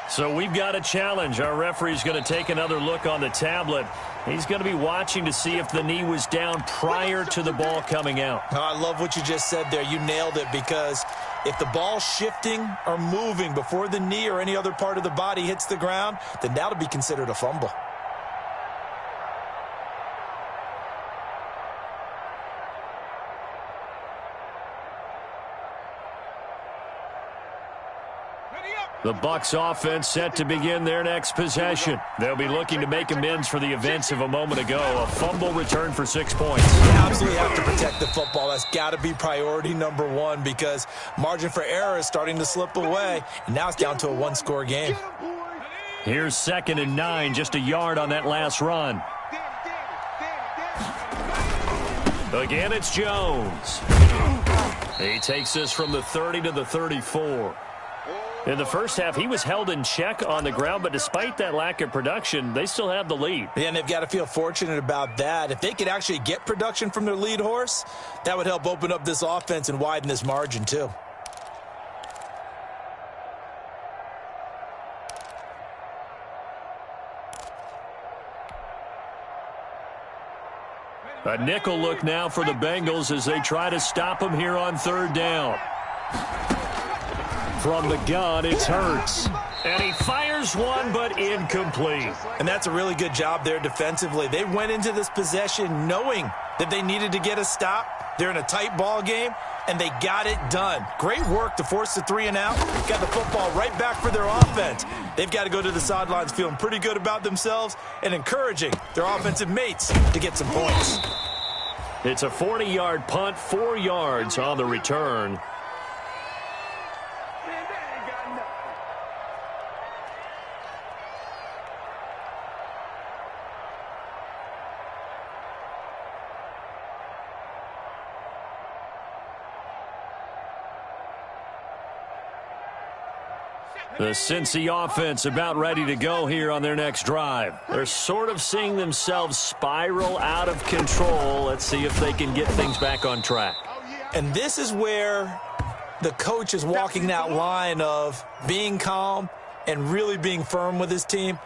So we've got a challenge. Our referee's going to take another look on the tablet. He's going to be watching to see if the knee was down prior to the ball coming out. Oh, I love what you just said there. You nailed it, because if the ball's shifting or moving before the knee or any other part of the body hits the ground, then that'll be considered a fumble. The Bucs offense set to begin their next possession. They'll be looking to make amends for the events of a moment ago. A fumble return for 6 points. You absolutely have to protect the football. That's got to be priority number one, because margin for error is starting to slip away. And now it's down to a one-score game. Here's 2nd and 9, just a yard on that last run. Again, it's Jones. He takes this from the 30 to the 34. In the first half, he was held in check on the ground, but despite that lack of production, they still have the lead. Yeah, and they've got to feel fortunate about that. If they could actually get production from their lead horse, that would help open up this offense and widen this margin too. A nickel look now for the Bengals as they try to stop him here on 3rd down. From the gun, it's Hurts. And he fires one, but incomplete. And that's a really good job there defensively. They went into this possession knowing that they needed to get a stop. They're in a tight ball game, and they got it done. Great work to force the 3 and out. Got the football right back for their offense. They've got to go to the sidelines feeling pretty good about themselves and encouraging their offensive mates to get some points. It's a 40-yard punt, 4 yards on the return. The Cincy offense about ready to go here on their next drive. They're sort of seeing themselves spiral out of control. Let's see if they can get things back on track. And this is where the coach is walking that line of being calm and really being firm with his team.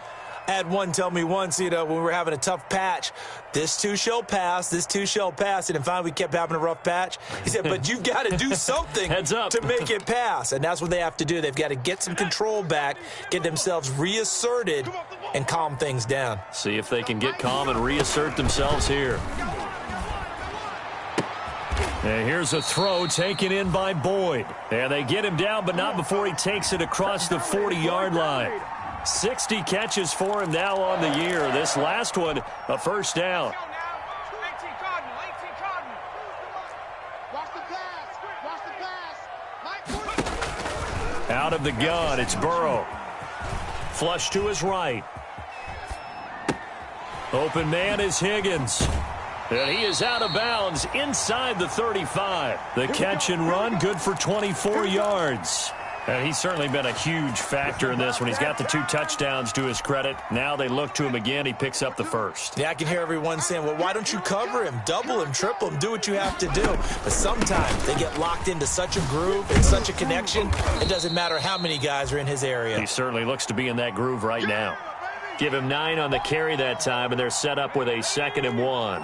I had one tell me once, when we were having a tough patch, this too shall pass, this too shall pass, and finally we kept having a rough patch. He said, but you've got to do something Heads up. to make it pass, and that's what they have to do. They've got to get some control back, get themselves reasserted, and calm things down. See if they can get calm and reassert themselves here. And here's a throw taken in by Boyd. And they get him down, but not before he takes it across the 40-yard line. 60 catches for him now on the year. This last one, a first down. Out of the gun, it's Burrow. Flush to his right. Open man is Higgins. And he is out of bounds inside the 35. The catch and run, good for 24 yards. And he's certainly been a huge factor in this when he's got the 2 touchdowns to his credit. Now they look to him again. He picks up the first. Yeah, I can hear everyone saying, well, why don't you cover him, double him, triple him, do what you have to do. But sometimes they get locked into such a groove and such a connection, it doesn't matter how many guys are in his area. He certainly looks to be in that groove right now. Give him 9 on the carry that time, and they're set up with a 2nd and 1.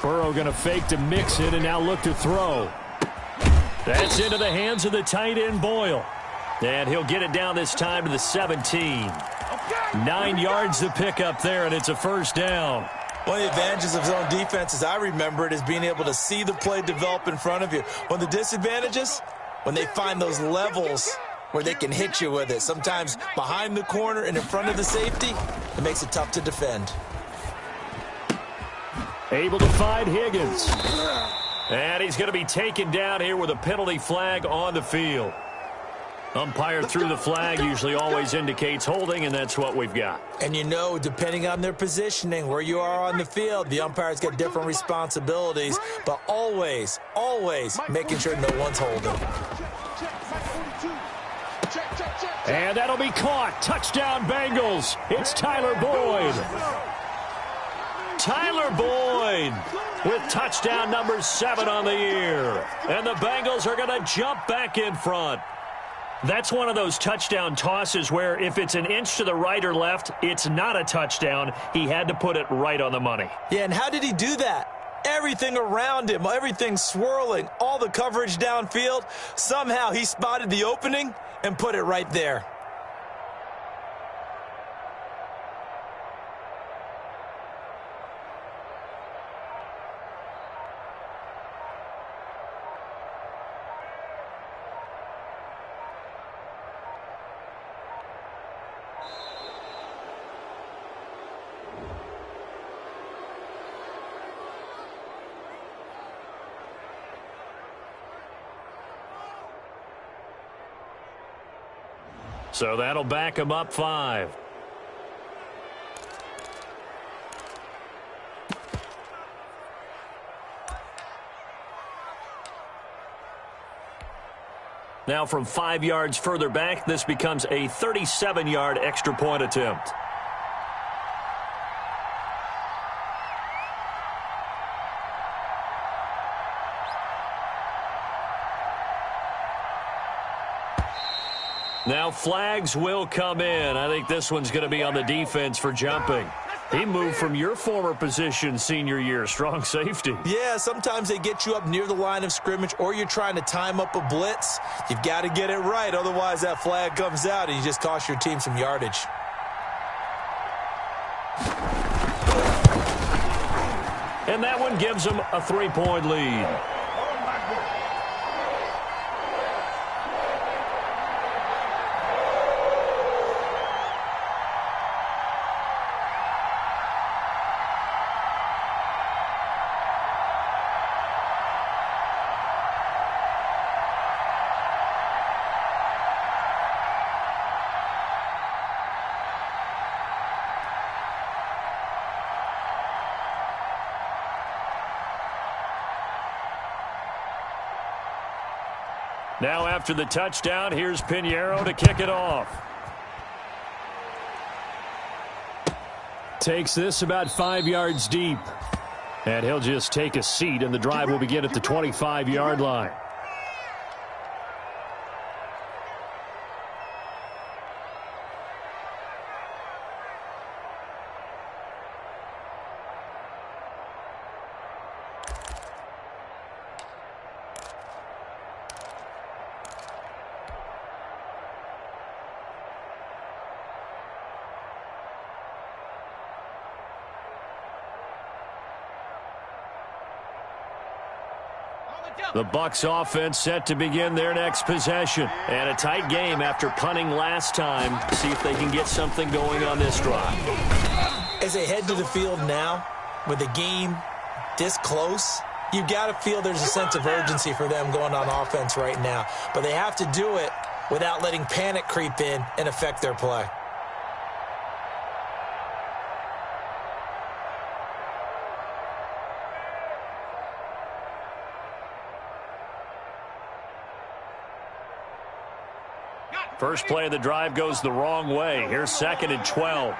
Burrow going to fake to mix it and now look to throw. That's into the hands of the tight end Boyle. And he'll get it down this time to the 17. 9 yards to pick up there, and it's a first down. One of the advantages of zone defense, as I remember it, is being able to see the play develop in front of you. One of the disadvantages, when they find those levels where they can hit you with it. Sometimes behind the corner and in front of the safety, it makes it tough to defend. Able to find Higgins. And he's going to be taken down here with a penalty flag on the field. Umpire threw the flag, usually always indicates holding, and that's what we've got. And depending on their positioning, where you are on the field, the umpires get different responsibilities, but always, always making sure no one's holding. And that'll be caught. Touchdown Bengals. It's Tyler Boyd. Tyler Boyd with touchdown number 7 on the year. And the Bengals are going to jump back in front. That's one of those touchdown tosses where if it's an inch to the right or left, it's not a touchdown. He had to put it right on the money. Yeah, and how did he do that? Everything around him, everything swirling, all the coverage downfield. Somehow he spotted the opening and put it right there. So that'll back him up 5. Now from 5 yards further back, this becomes a 37-yard extra point attempt. Now flags will come in. I think this one's going to be on the defense for jumping. He moved from your former position senior year, strong safety. Yeah, sometimes they get you up near the line of scrimmage or you're trying to time up a blitz. You've got to get it right, otherwise that flag comes out and you just cost your team some yardage. And that one gives them a 3-point lead. Now after the touchdown, here's Pinheiro to kick it off. Takes this about 5 yards deep. And he'll just take a seat, and the drive will begin at the 25-yard line. The Bucs offense set to begin their next possession. And a tight game after punting last time. See if they can get something going on this drive. As they head to the field now, with the game this close, you've got to feel there's a sense of urgency for them going on offense right now. But they have to do it without letting panic creep in and affect their play. First play of the drive goes the wrong way. Here's 2nd and 12.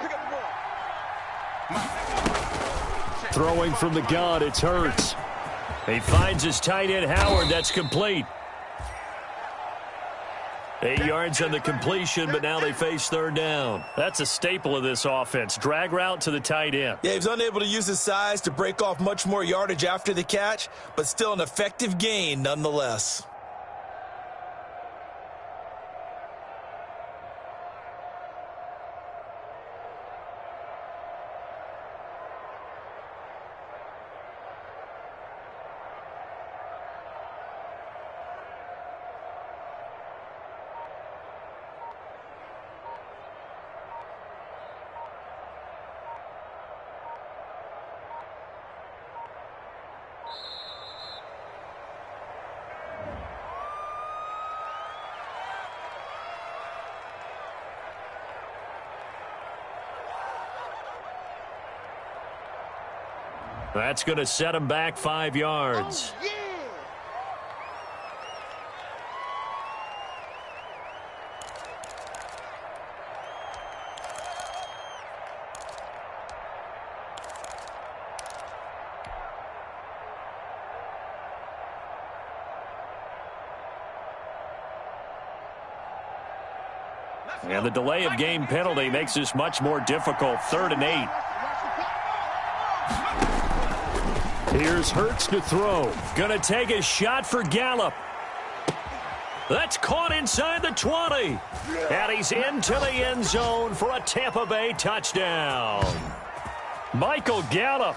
Throwing from the gun, it's Hurts. He finds his tight end, Howard. That's complete. 8 yards on the completion, but now they face 3rd down. That's a staple of this offense. Drag route to the tight end. Yeah, he was unable to use his size to break off much more yardage after the catch, but still an effective gain nonetheless. That's going to set him back 5 yards. Oh, yeah. And the delay of game penalty makes this much more difficult. 3rd and 8. Here's Hurts to throw. Gonna take a shot for Gallup. That's caught inside the 20. And he's into the end zone for a Tampa Bay touchdown. Michael Gallup,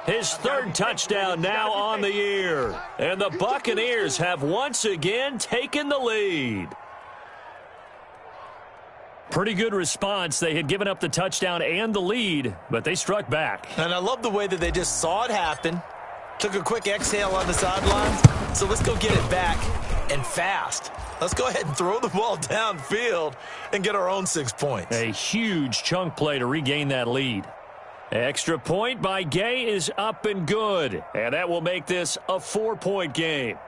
his 3rd touchdown now on the year. And the Buccaneers have once again taken the lead. Pretty good response. They had given up the touchdown and the lead, but they struck back. And I love the way that they just saw it happen, took a quick exhale on the sidelines. So let's go get it back and fast. Let's go ahead and throw the ball downfield and get our own 6 points. A huge chunk play to regain that lead. Extra point by Gay is up and good, and that will make this a 4-point game.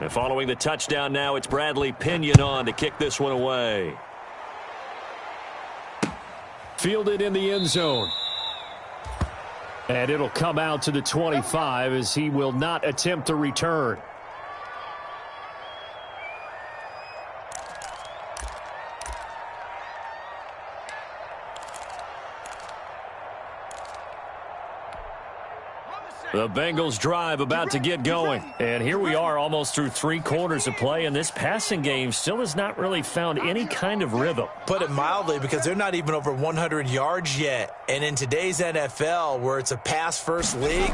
And following the touchdown now, it's Bradley Pinion on to kick this one away. Fielded in the end zone. And it'll come out to the 25 as he will not attempt to return. The Bengals drive about to get going. And here we are almost through 3 quarters of play, and this passing game still has not really found any kind of rhythm. Put it mildly, because they're not even over 100 yards yet. And in today's NFL, where it's a pass-first league,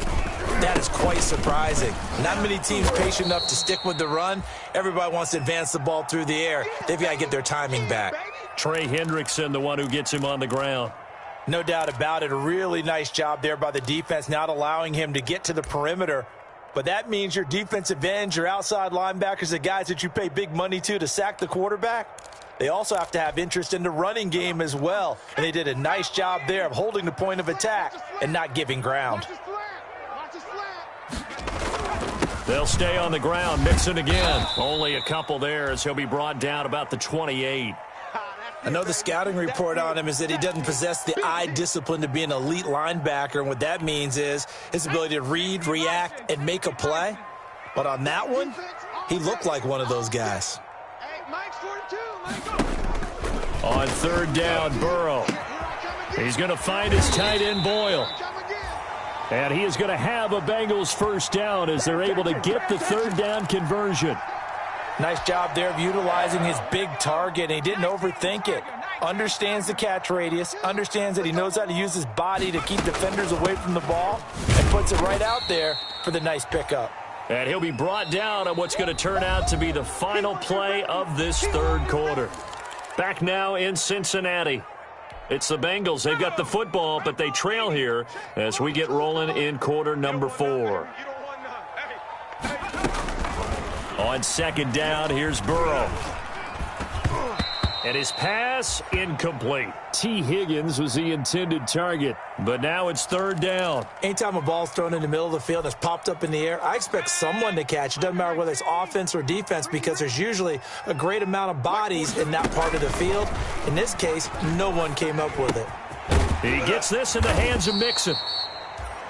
that is quite surprising. Not many teams patient enough to stick with the run. Everybody wants to advance the ball through the air. They've got to get their timing back. Trey Hendrickson, the one who gets him on the ground. No doubt about it. A really nice job there by the defense, not allowing him to get to the perimeter. But that means your defensive ends, your outside linebackers, the guys that you pay big money to sack the quarterback, they also have to have interest in the running game as well. And they did a nice job there of holding the point of attack and not giving ground. They'll stay on the ground. Mixon again. Only a couple there as he'll be brought down about the 28. I know the scouting report on him is that he doesn't possess the eye discipline to be an elite linebacker, and what that means is his ability to read, react, and make a play. But on that one, he looked like one of those guys. On third down, Burrow. He's going to find his tight end, Boyle. And he is going to have a Bengals first down as they're able to get the third down conversion. Nice job there of utilizing his big target, and he didn't overthink it. Understands the catch radius, understands that he knows how to use his body to keep defenders away from the ball, and puts it right out there for the nice pickup. And he'll be brought down on what's going to turn out to be the final play of this third quarter. Back now in Cincinnati. It's the Bengals. They've got the football, but they trail here as we get rolling in quarter number 4. On second down, here's Burrow. And his pass, incomplete. T. Higgins was the intended target, but now it's third down. Anytime a ball's thrown in the middle of the field and it's popped up in the air, I expect someone to catch. It doesn't matter whether it's offense or defense because there's usually a great amount of bodies in that part of the field. In this case, no one came up with it. He gets this in the hands of Mixon.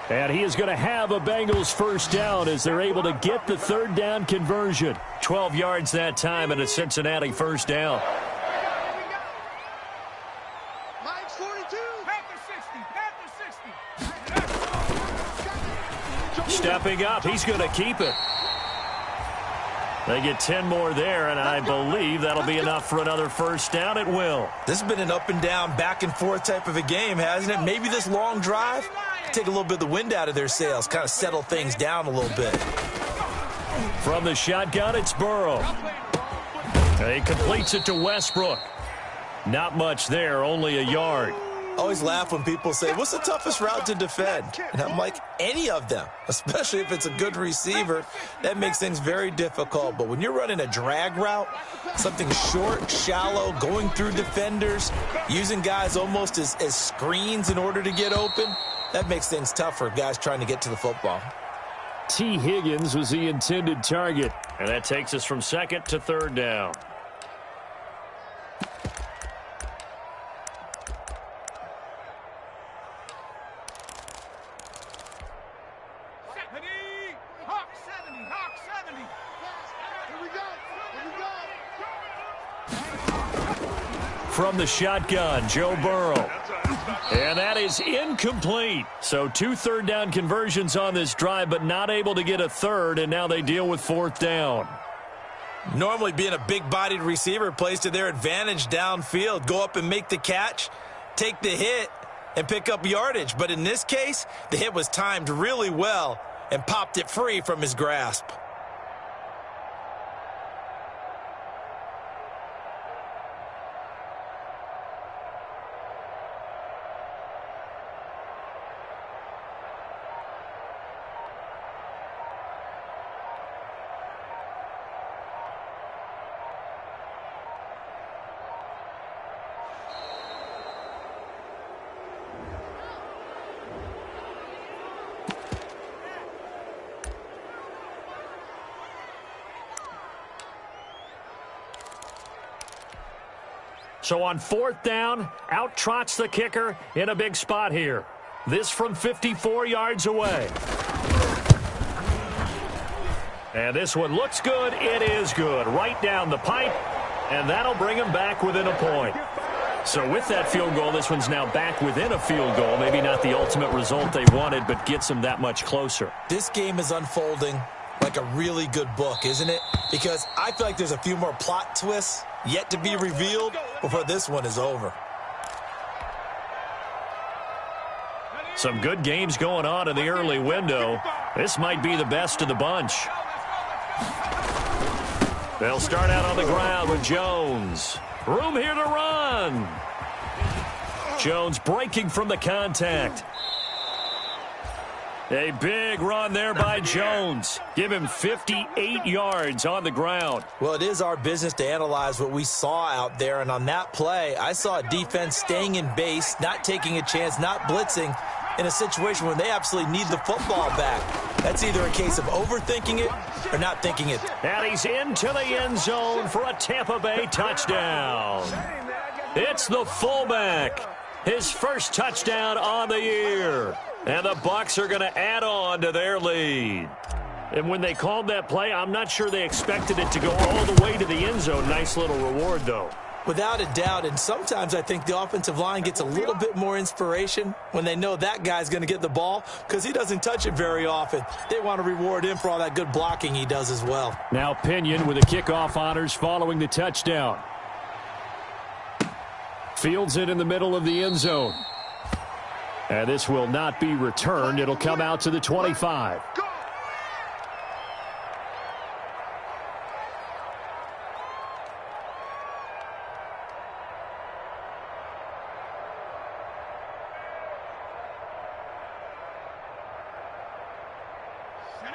And he is going to have a Bengals first down as they're able to get the third down conversion. 12 yards that time and a Cincinnati first down. Stepping up, he's going to keep it. They get 10 more there, and I believe that'll be enough for another first down. It will. This has been an up and down, back and forth type of a game, hasn't it? Maybe this long drive take a little bit of the wind out of their sails, kind of settle things down a little bit. From the shotgun, it's Burrow. He completes it to Westbrook. Not much there, only a yard. I always laugh when people say, what's the toughest route to defend? And I'm like, any of them, especially if it's a good receiver. That makes things very difficult. But when you're running a drag route, something short, shallow, going through defenders, using guys almost as screens in order to get open, that makes things tough for guys trying to get to the football. T. Higgins was the intended target. And that takes us from second to third down. From the shotgun, Joe Burrow. And that is incomplete. So 2 third down conversions on this drive, but not able to get a third, and now they deal with fourth down. Normally being a big-bodied receiver plays to their advantage downfield. Go up and make the catch, take the hit, and pick up yardage. But in this case, the hit was timed really well and popped it free from his grasp. So on fourth down, out trots the kicker in a big spot here. This from 54 yards away. And this one looks good. It is good. Right down the pipe. And that'll bring him back within a point. So with that field goal, this one's now back within a field goal. Maybe not the ultimate result they wanted, but gets them that much closer. This game is unfolding like a really good book, isn't it? Because I feel like there's a few more plot twists yet to be revealed before this one is over. Some good games going on in the early window. This might be the best of the bunch. They'll start out on the ground with Jones. Room here to run. Jones breaking from the contact. A big run there by Jones. Give him 58 yards on the ground. Well, it is our business to analyze what we saw out there. And on that play, I saw a defense staying in base, not taking a chance, not blitzing in a situation where they absolutely need the football back. That's either a case of overthinking it or not thinking it. And he's into the end zone for a Tampa Bay touchdown. It's the fullback. His first touchdown on the year. And the Bucs are going to add on to their lead. And when they called that play, I'm not sure they expected it to go all the way to the end zone. Nice little reward, though. Without a doubt, and sometimes I think the offensive line gets a little bit more inspiration when they know that guy's going to get the ball because he doesn't touch it very often. They want to reward him for all that good blocking he does as well. Now Pinion with the kickoff honors following the touchdown. Fields it in the middle of the end zone. And this will not be returned. It'll come out to the 25.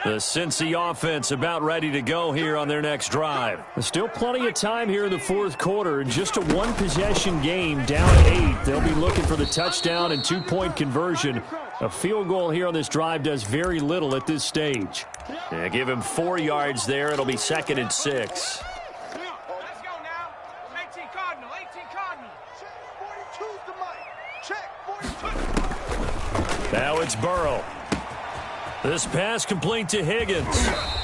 The Cincy offense about ready to go here on their next drive. There's still plenty of time here in the fourth quarter. Just a one-possession game, down 8. They'll be looking for the touchdown and two-point conversion. A field goal here on this drive does very little at this stage. Yeah, give him 4 yards there. It'll be 2nd and 6. Let's go now. 18 Cardinal, 18 Cardinal. Check 42's the mic. Check 42. Now it's Burrow. This pass complete to Higgins.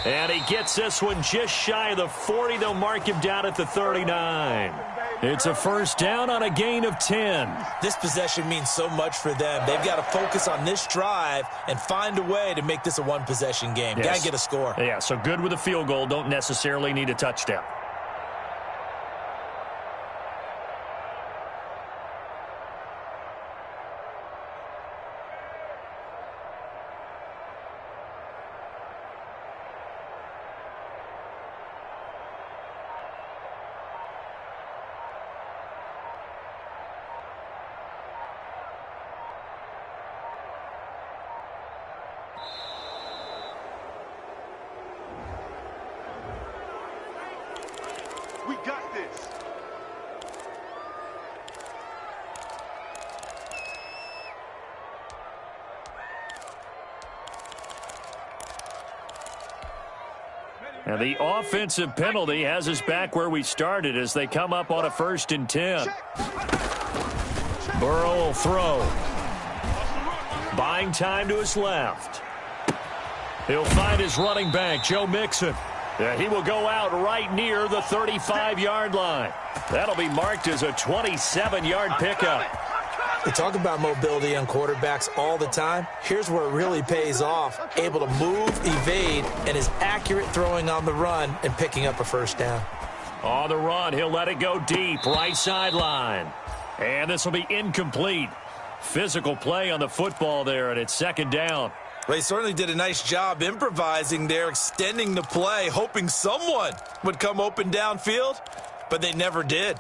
And he gets this one just shy of the 40. They'll mark him down at the 39. It's a first down on a gain of 10. This possession means so much for them. They've got to focus on this drive and find a way to make this a one-possession game. Yes. Got to get a score. Yeah, so good with a field goal. Don't necessarily need a touchdown. We got this. And the offensive penalty has us back where we started as they come up on a 1st and 10. Burrow will throw. Buying time to his left. He'll find his running back, Joe Mixon. He will go out right near the 35-yard line. That'll be marked as a 27-yard pickup. We talk about mobility on quarterbacks all the time. Here's where it really pays off. Able to move, evade, and is accurate throwing on the run and picking up a first down. On the run, he'll let it go deep, right sideline. And this will be incomplete. Physical play on the football there, and it's 2nd down. They certainly did a nice job improvising there, extending the play, hoping someone would come open downfield, but they never did.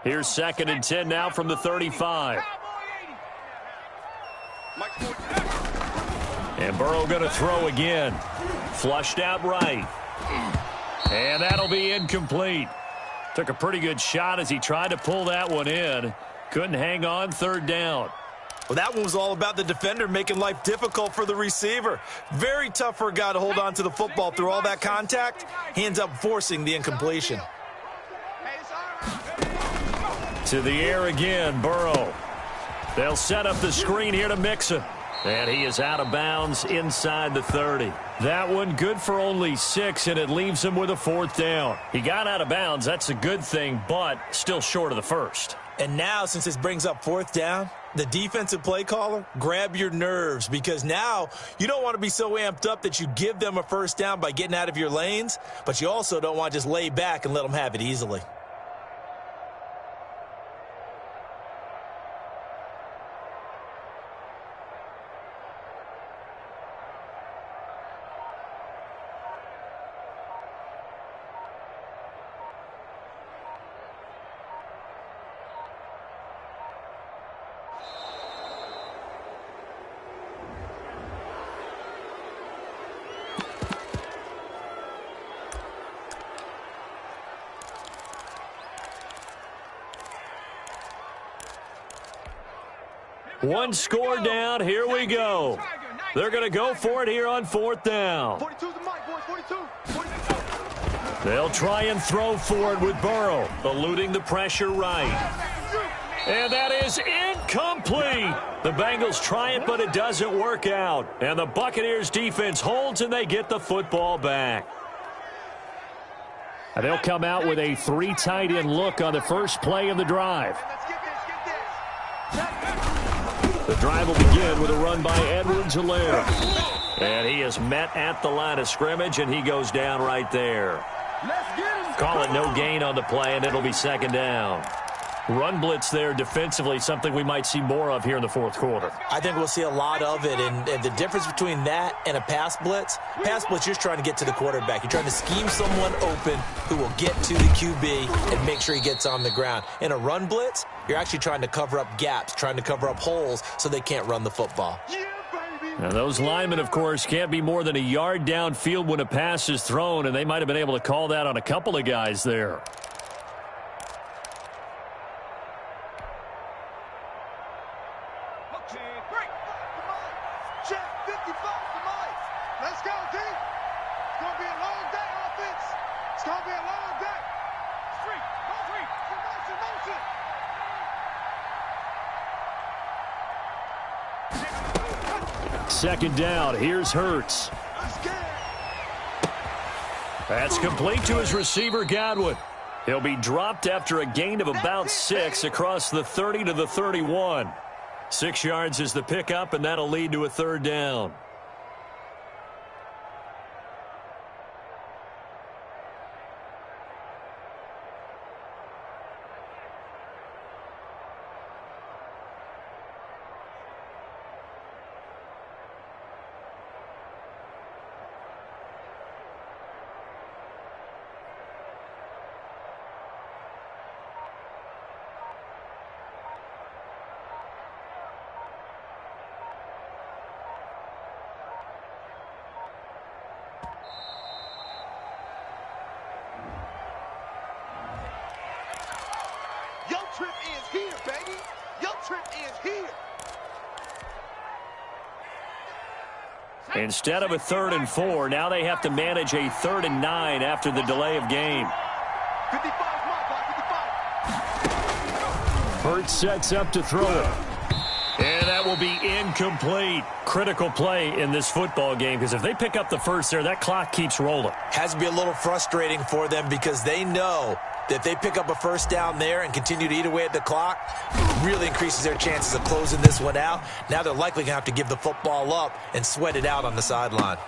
Here's 2nd and 10 now from the 35. And Burrow going to throw again. Flushed out right. And that'll be incomplete. Took a pretty good shot as he tried to pull that one in. Couldn't hang on, 3rd down. Well, that one was all about the defender making life difficult for the receiver. Very tough for a guy to hold on to the football through all that contact. He ends up forcing the incompletion. To the air again, Burrow. They'll set up the screen here to Mixon. And he is out of bounds inside the 30. That one good for only 6, and it leaves him with a 4th down. He got out of bounds. That's a good thing, but still short of the 1st. And now, since this brings up 4th down, the defensive play caller, grab your nerves, because now you don't want to be so amped up that you give them a first down by getting out of your lanes, but you also don't want to just lay back and let them have it easily. One score down. Here we go. They're going to go for it here on 4th down. 42's the mic, boys. 42. They'll try and throw for it with Burrow, eluding the pressure right. And that is incomplete. The Bengals try it, but it doesn't work out. And the Buccaneers defense holds, and they get the football back. And they'll come out with a 3 tight end look on the first play of the drive. The drive will begin with a run by Edwards-Helaire. And he is met at the line of scrimmage, and he goes down right there. Call it no gain on the play, and it'll be second down. Run blitz there defensively, something we might see more of here in the fourth quarter. I think we'll see a lot of it, and the difference between that and a pass blitz, you're just trying to get to the quarterback. You're trying to scheme someone open who will get to the QB and make sure he gets on the ground. In a run blitz, you're actually trying to cover up gaps, trying to cover up holes so they can't run the football. Now those linemen, of course, can't be more than a yard downfield when a pass is thrown, and they might have been able to call that on a couple of guys there. Second down. Here's Hurts. That's complete to his receiver, Godwin. He'll be dropped after a gain of about 6 across the 30 to the 31. 6 yards is the pickup, and that'll lead to a third down. Instead of a 3rd and 4, now they have to manage a 3rd and 9 after the delay of game. 55, Hurts sets up to throw it. And that will be incomplete. Critical play in this football game, because if they pick up the first there, that clock keeps rolling. Has to be a little frustrating for them because they know that if they pick up a first down there and continue to eat away at the clock, it really increases their chances of closing this one out. Now they're likely going to have to give the football up and sweat it out on the sideline.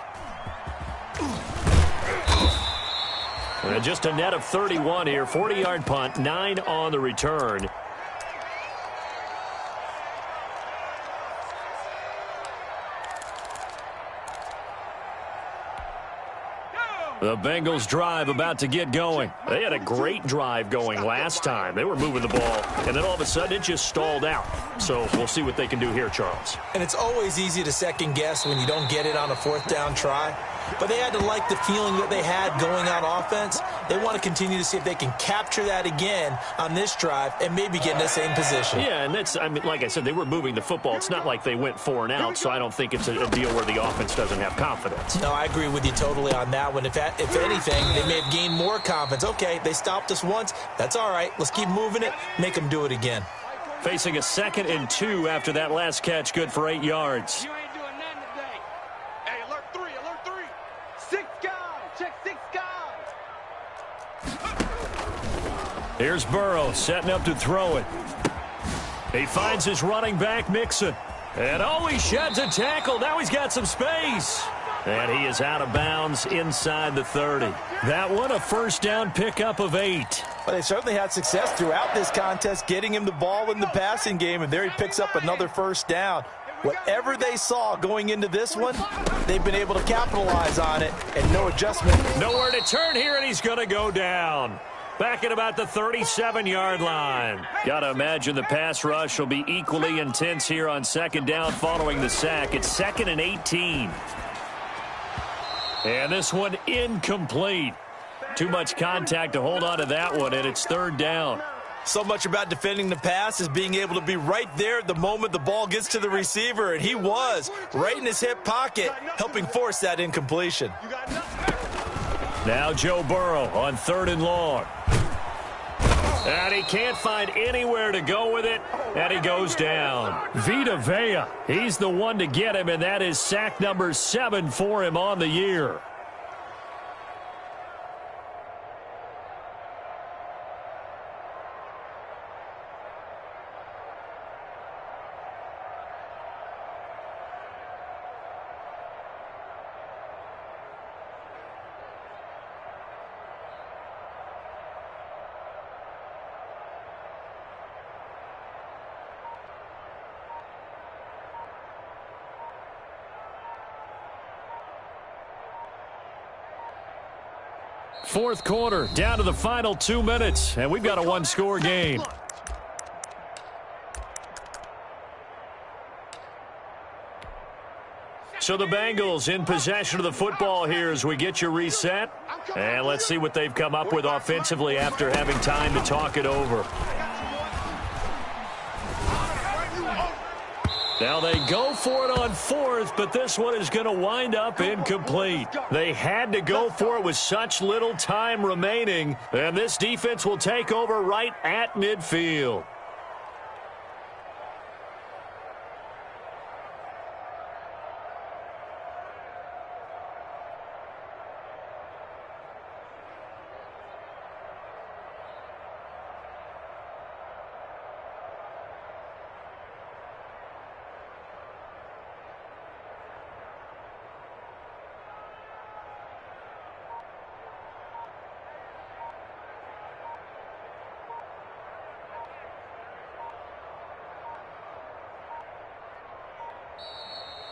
And just a net of 31 here. 40-yard punt, 9 on the return. The Bengals drive about to get going. They had a great drive going last time. They were moving the ball, and then all of a sudden it just stalled out. So we'll see what they can do here, Charles. And it's always easy to second guess when you don't get it on a 4th down try. But they had to like the feeling that they had going on offense. They want to continue to see if they can capture that again on this drive and maybe get in the same position. Yeah, and that's, I mean, like I said, they were moving the football. It's not like they went 4 and out, so I don't think it's a deal where the offense doesn't have confidence. No, I agree with you totally on that one. If anything, they may have gained more confidence. Okay, they stopped us once. That's all right. Let's keep moving it. Make them do it again. Facing a 2nd and 2 after that last catch, good for 8 yards. You ain't doing nothing today. Hey, alert 3, alert 3. 6 guys, check 6 guys. Here's Burrow setting up to throw it. He finds his running back, Mixon. And oh, he sheds a tackle. Now he's got some space. And he is out of bounds inside the 30. That one, a first down pickup of 8. Well, they certainly had success throughout this contest getting him the ball in the passing game, and there he picks up another first down. Whatever they saw going into this one, they've been able to capitalize on it, and no adjustment. Nowhere to turn here, and he's going to go down. Back at about the 37-yard line. Got to imagine the pass rush will be equally intense here on 2nd down following the sack. It's 2nd and 18. And this one incomplete. Too much contact to hold on to that one, and it's 3rd down. So much about defending the pass is being able to be right there at the moment the ball gets to the receiver, and he was right in his hip pocket, helping force that incompletion. Now Joe Burrow on 3rd and long. And he can't find anywhere to go with it, and he goes down. Vita Vea, he's the one to get him, and that is sack number 7 for him on the year. Fourth quarter, down to the final 2 minutes, and we've got a one-score game. So the Bengals in possession of the football here as we get you reset. And let's see what they've come up with offensively after having time to talk it over. Now they go for it on 4th, but this one is going to wind up incomplete. They had to go for it with such little time remaining, and this defense will take over right at midfield.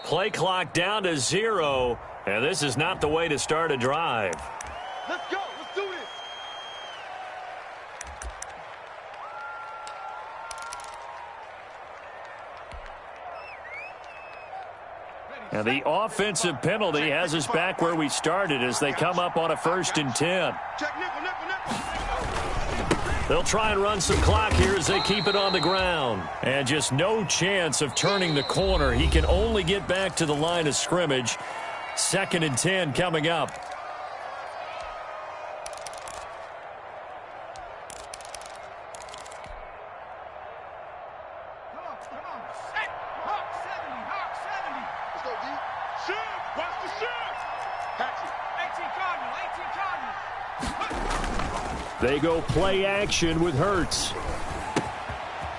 Play clock down to 0, and this is not the way to start a drive. Let's go. Let's do this. And the offensive penalty has us back where we started as they come up on a 1st and 10. Check nickel, nickel, nickel. They'll try and run some clock here as they keep it on the ground. And just no chance of turning the corner. He can only get back to the line of scrimmage. 2nd and 10 coming up. Let's go, D. Shift. Watch the shift. Catch it. 18 Cardinal. 18 Cardinal. They go play action with Hurts.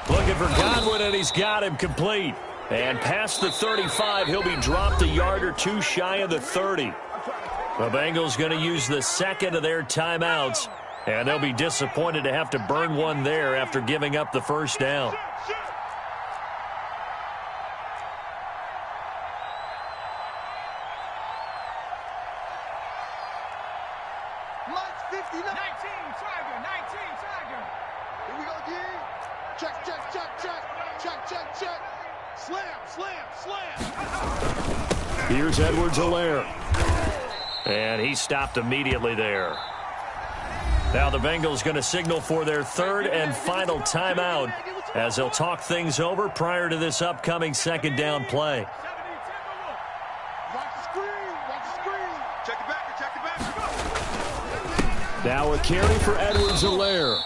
Looking for Godwin, and he's got him complete. And past the 35, he'll be dropped a yard or two shy of the 30. The Bengals going to use the second of their timeouts, and they'll be disappointed to have to burn one there after giving up the first down. Mike's 59. 19 Tiger. 19 Tiger. Here we go, D. Check, check, check, check. Check, check, check. Slam, slam, slam. Here's Edwards-Helaire. And he stopped immediately there. Now the Bengals going to signal for their third and final timeout as they'll talk things over prior to this upcoming second down play. Watch the screen. Watch the screen. Check it back. Check it back. Now a carry for Edwards-Helaire.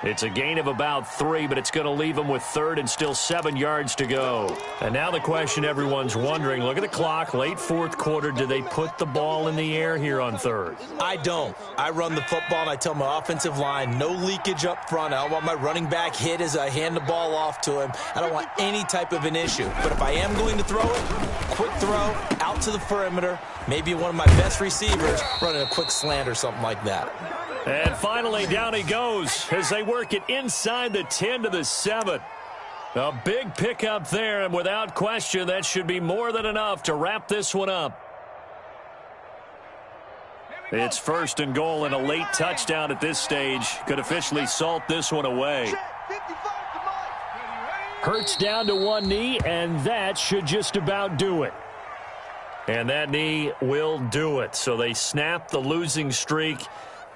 It's a gain of about 3, but it's going to leave him with 3rd and still 7 yards to go. And now the question everyone's wondering, look at the clock, late 4th quarter, do they put the ball in the air here on 3rd? I don't. I run the football, and I tell my offensive line, no leakage up front. I don't want my running back hit as I hand the ball off to him. I don't want any type of an issue. But if I am going to throw it, quick throw, out to the perimeter, maybe one of my best receivers running a quick slant or something like that. And finally, down he goes as they work it inside the 10 to the 7. A big pickup there, and without question, that should be more than enough to wrap this one up. It's 1st and goal, and a late touchdown at this stage could officially salt this one away. Hurts down to one knee, and that should just about do it. And that knee will do it. So they snap the losing streak.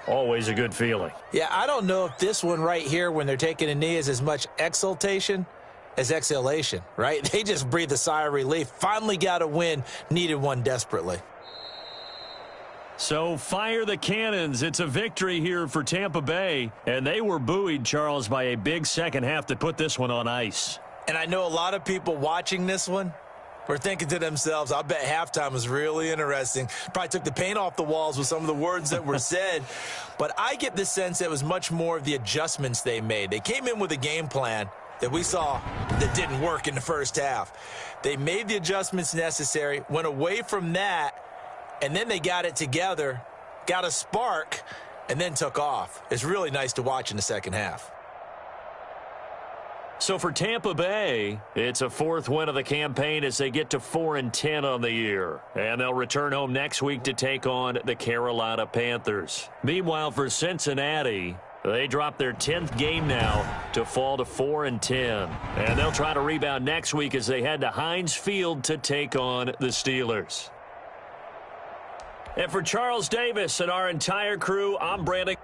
Always a good feeling. Yeah, I don't know if this one right here when they're taking a knee is as much exultation as exhalation, right? They just breathe a sigh of relief. Finally got a win, needed one desperately. So fire the cannons. It's a victory here for Tampa Bay. And they were buoyed, Charles, by a big second half that put this one on ice. And I know a lot of people watching this one were thinking to themselves, I bet halftime was really interesting. Probably took the paint off the walls with some of the words that were said. But I get the sense it was much more of the adjustments they made. They came in with a game plan that we saw that didn't work in the first half. They made the adjustments necessary, went away from that, and then they got it together, got a spark, and then took off. It's really nice to watch in the second half. So for Tampa Bay, it's a fourth win of the campaign as they get to 4-10 on the year. And they'll return home next week to take on the Carolina Panthers. Meanwhile, for Cincinnati, they drop their 10th game now to fall to 4-10. And they'll try to rebound next week as they head to Heinz Field to take on the Steelers. And for Charles Davis and our entire crew, I'm Brandon.